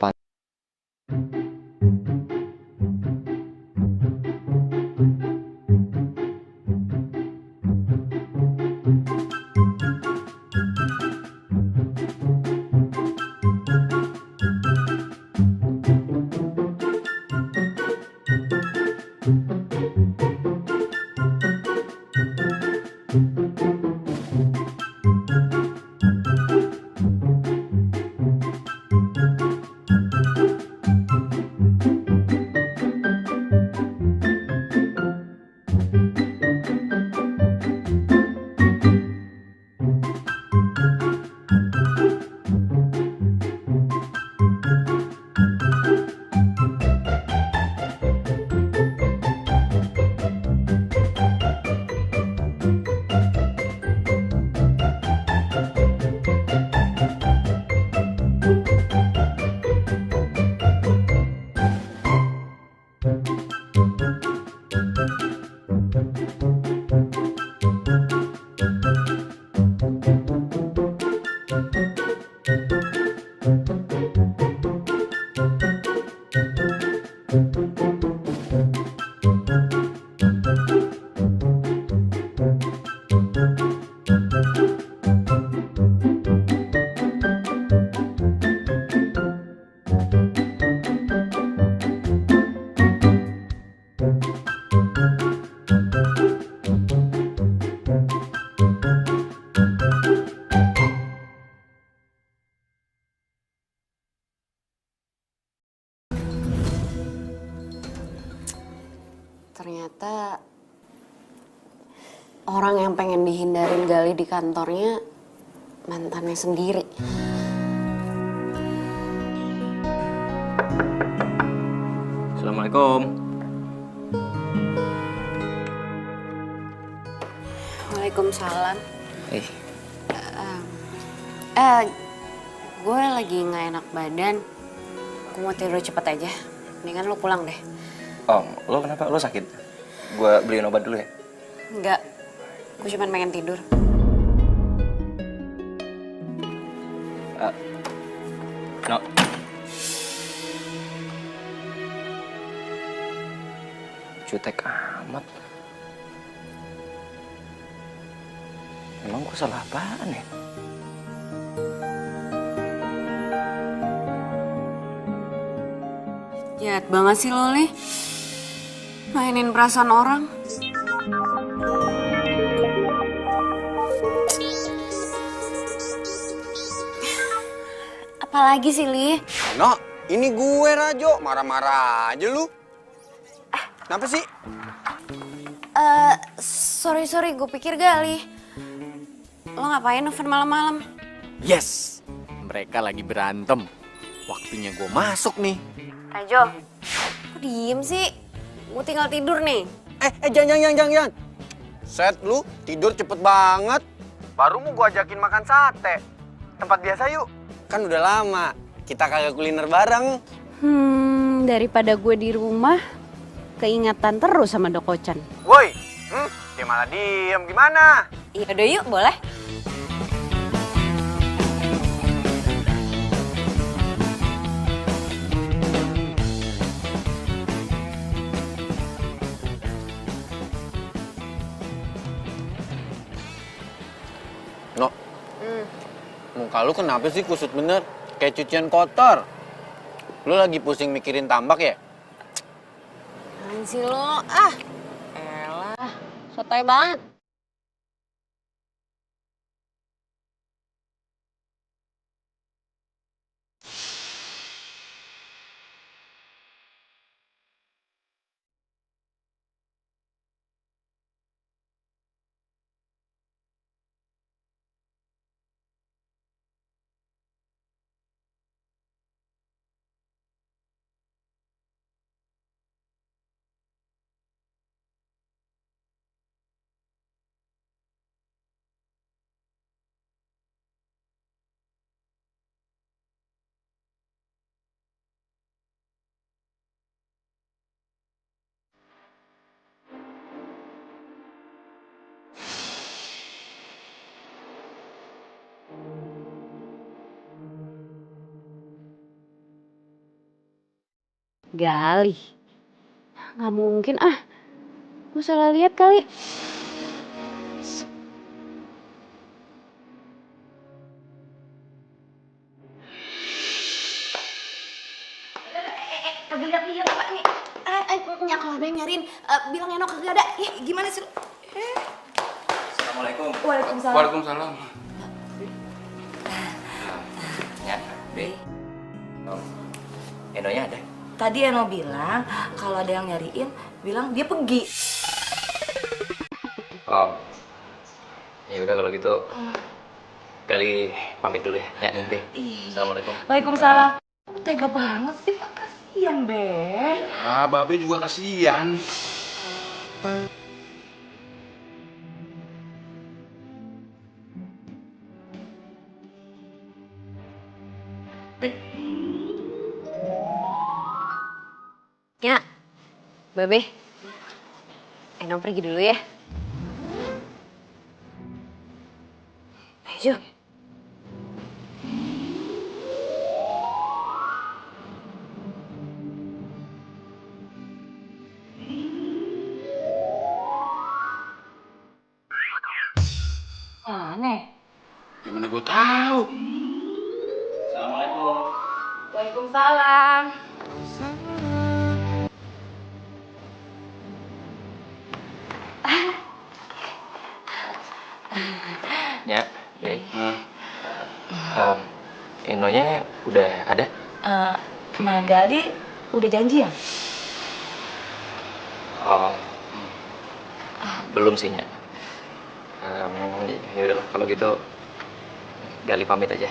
Ternyata orang yang pengen dihindarin Gali di kantornya mantannya sendiri. Assalamualaikum. Waalaikumsalam. Gue lagi nggak enak badan. Gue mau tidur cepet aja. Mendingan lo pulang deh. Oh, lo kenapa? Lo sakit? Gue beliin obat dulu ya? Enggak. Gue cuma pengen tidur. No. Jutek amat. Emang gue salah apaan ya? Jahat banget sih lo, Li. Mainin perasaan orang. Apalagi sih, Li? No, ini gue Rajo. Marah-marah aja lu. Kenapa sih? Sorry, gue pikir Gali. lo ngapain nelfon malam-malam? Yes, mereka lagi berantem. Waktunya gue masuk nih. Rajo, kok diem sih? Gue tinggal tidur nih. Jangan. Set lu tidur cepet banget. Baru mau gue ajakin makan sate. Tempat biasa yuk. Kan udah lama kita kagak kuliner bareng. Daripada gue di rumah, keingatan terus sama Dokocan. Woi, dia malah diem gimana? Iya udah yuk, boleh. No, muka lu kenapa sih kusut bener? Kayak cucian kotor. Lu lagi pusing mikirin tambak ya? Apaan sih lo? Elah, sotoy banget. Gali. Nggak mungkin Gue salah lihat kali. Kagak lihat apa nih? Ya kalau ada yang nyariin, bilang Eno kagak ada. Gimana sih? Assalamualaikum. Waalaikumsalam. Waalaikumsalam. Ya, Be. Enonya ada? Tadi Eno bilang kalau ada yang nyariin, bilang dia pergi. Oh, ya udah kalau gitu kali pamit dulu ya. Ya, Be. Assalamualaikum. Waalaikumsalam. Tega banget sih, kasihan Be. Babe juga kasihan. Ya, Babe. Eno pergi dulu ya. Ayo. Aneh. Gimana gue tahu? Assalamualaikum. Waalaikumsalam. Ya, Be. Enonya udah ada? Magali udah janjian? Oh, belum sih, Nya. Ya udah kalau gitu Gali pamit aja.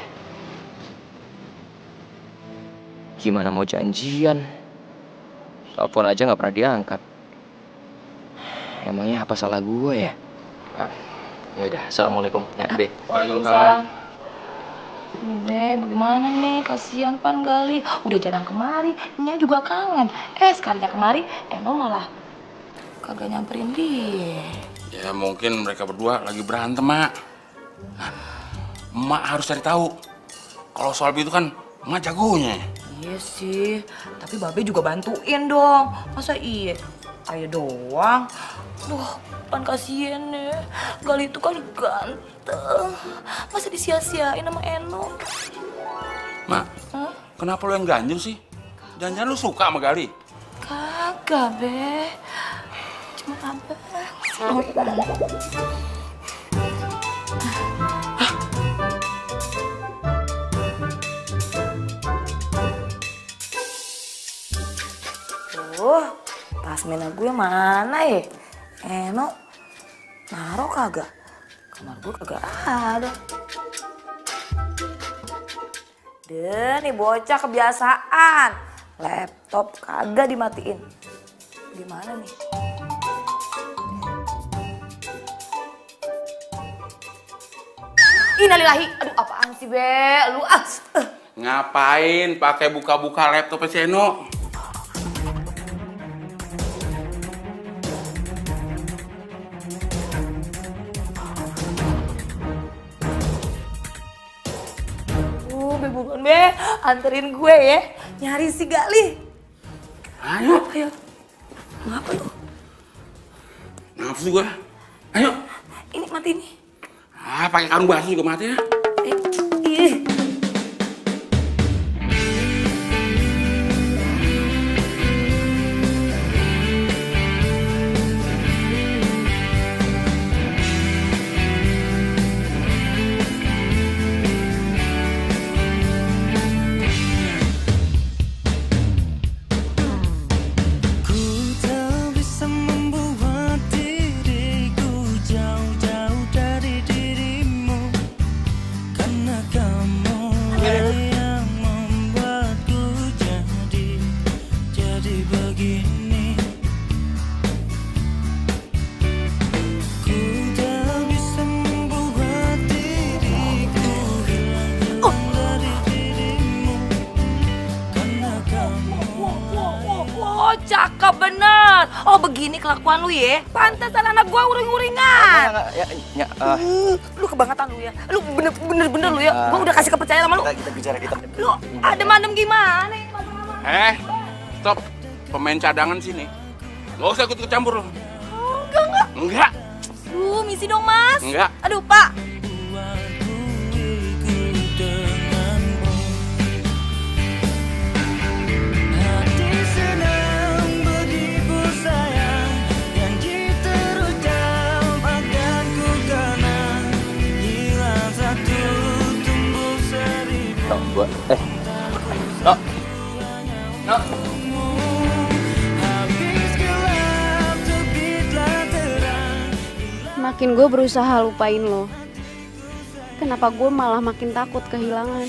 Gimana mau janjian? Telepon aja nggak pernah diangkat. Emangnya apa salah gue ya? Ya udah, assalamualaikum. Ya, Be. Waalaikumsalam. Be, bagaimana nih? Kasihan Pan Gali. Udah jarang kemari, Nya juga kangen. Sekalinya kemari, Eno malah kagak nyamperin dia. Ya mungkin mereka berdua lagi berantem, Mak. Nah, Emak harus cari tahu. Kalau soal itu kan Emak jagonya. Iya sih, tapi Babe juga bantuin dong. Masa iya? Ayo doang. Duh, Pan kasihan ya. Gali itu kan ganteng. Masa disia-siain sama Eno? Mak, kenapa lu yang ganjil sih? Jangan-jangan lu suka sama Gali? Kagak, Be. Cuma abang. Tasmina gue mana ya? Eno naro kagak? Kamar gue kagak ada. Deh, nih bocah kebiasaan. Laptop kagak dimatiin. Gimana nih? Innalillahi. Aduh, apaan sih, Be? Lu Ngapain pakai buka-buka laptop si Eno? Be, buruan, Be. Anterin gue ya. Nyari si Gali. Ayo. Ayo. Ngapa lu? Nafsu gua. Ayo. Ini mati nih. Pakai karung basuh juga mati ya. Ih. Cakep bener. Oh begini kelakuan lu ya. Pantesan anak gua uring-uringan. Lu kebangetan lu ya. Lu bener-bener lu ya. Gua udah kasih kepercayaan sama lu. Kita bicara kita. Lu adem-adem gimana? Stop. Pemain cadangan sini. Gak usah ikut campur lu. Enggak. Enggak. Misi dong, Mas. Enggak. Aduh, Pak. Makin gue berusaha lupain lo. Kenapa gue malah makin takut kehilangan?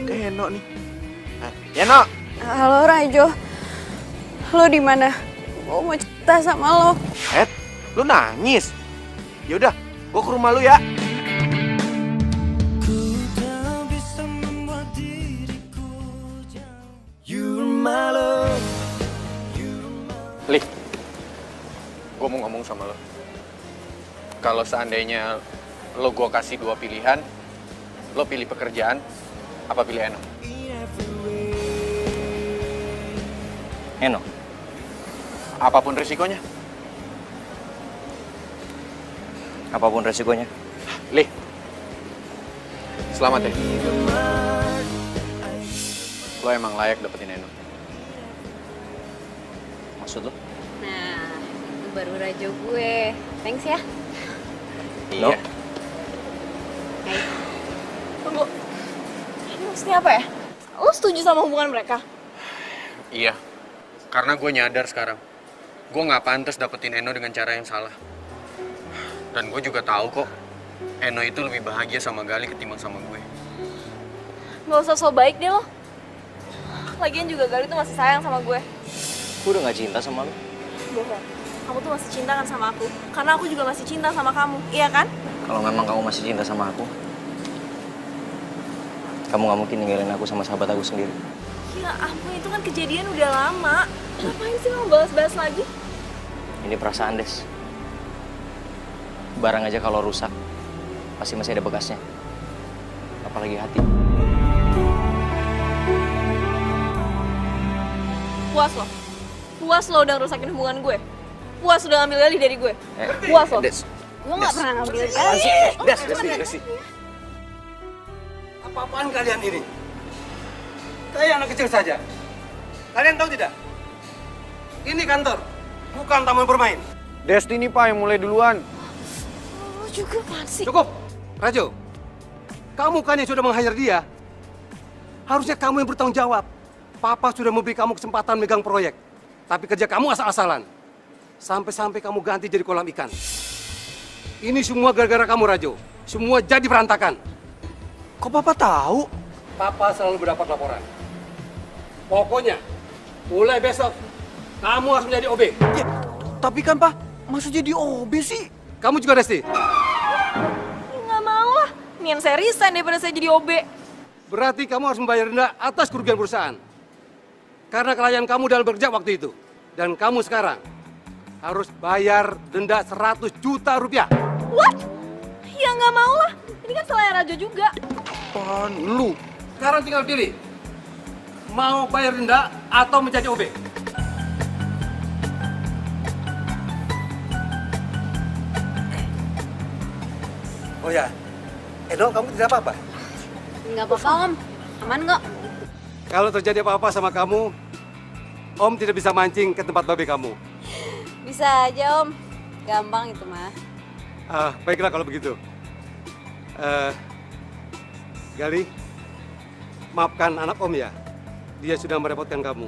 Eno nih. Eno. Halo Rajo. Lo di mana? Gue mau cerita sama lo. Lu nangis? Yaudah, gue ke rumah lu ya. Li, gue mau ngomong sama lo. Kalau seandainya lo gue kasih 2 pilihan, lo pilih pekerjaan, apa pilih Eno? Eno. Apapun risikonya. Apapun resikonya. Li, selamat ya. Lo emang layak dapetin Eno. Maksud lo? Nah, itu baru Rajo gue. Thanks ya. Iya. Tunggu. Ini maksudnya apa ya? Lo setuju sama hubungan mereka? Iya. Karena gue nyadar sekarang. Gue gak pantas dapetin Eno dengan cara yang salah. Dan gue juga tahu kok, Eno itu lebih bahagia sama Gali ketimbang sama gue. Gak usah so baik deh lo. Lagian juga Gali tuh masih sayang sama gue. Gue udah gak cinta sama lo. Bohong. Kamu tuh masih cinta kan sama aku. Karena aku juga masih cinta sama kamu. Iya kan? Kalau memang kamu masih cinta sama aku, kamu gak mungkin ninggalin aku sama sahabat aku sendiri. Ya ampun, itu kan kejadian udah lama. Ngapain sih lo bahas-bahas lagi? Ini perasaan, Des. Barang aja kalau rusak, pasti masih ada bekasnya. Apalagi hati. Puas lo? Puas lo udah ngerusakin hubungan gue? Puas udah ngambil Gali dari gue? Puas lo? Des. Gue gak pernah ngambil Gali. Des. Apa-apaan kalian ini? Kayak anak kecil saja. Kalian tahu tidak? Ini kantor, bukan taman bermain. Destiny, Pak, yang mulai duluan. Lo juga apaan sih? Cukup, Rajo. Kamu kan yang sudah meng-hire dia. Harusnya kamu yang bertanggung jawab. Papa sudah memberi kamu kesempatan megang proyek. Tapi kerja kamu asal-asalan. Sampai-sampai kamu ganti jadi kolam ikan. Ini semua gara-gara kamu, Rajo. Semua jadi berantakan. Kok Papa tahu? Papa selalu mendapat laporan. Pokoknya, mulai besok, kamu harus menjadi OB. Ya, tapi kan Pak, masa jadi OB sih? Kamu juga, Resti. Nggak mau lah. Nian saya resign daripada saya jadi OB. Berarti kamu harus membayar denda atas kerugian perusahaan. Karena kelalaian kamu dalam bekerja waktu itu. Dan kamu sekarang harus bayar denda 100 juta rupiah. What? Ya nggak mau lah. Ini kan salahnya Rajo juga. Apaan lu? Sekarang tinggal pilih. Mau bayar denda atau menjadi OB? Oh ya, Edo, kamu tidak apa-apa? Nggak apa-apa, Om. Aman kok. Kalau terjadi apa-apa sama kamu, Om tidak bisa mancing ke tempat babe kamu. Bisa aja, Om. Gampang itu mah. Baiklah kalau begitu. Gali, maafkan anak Om ya. Dia sudah merepotkan kamu.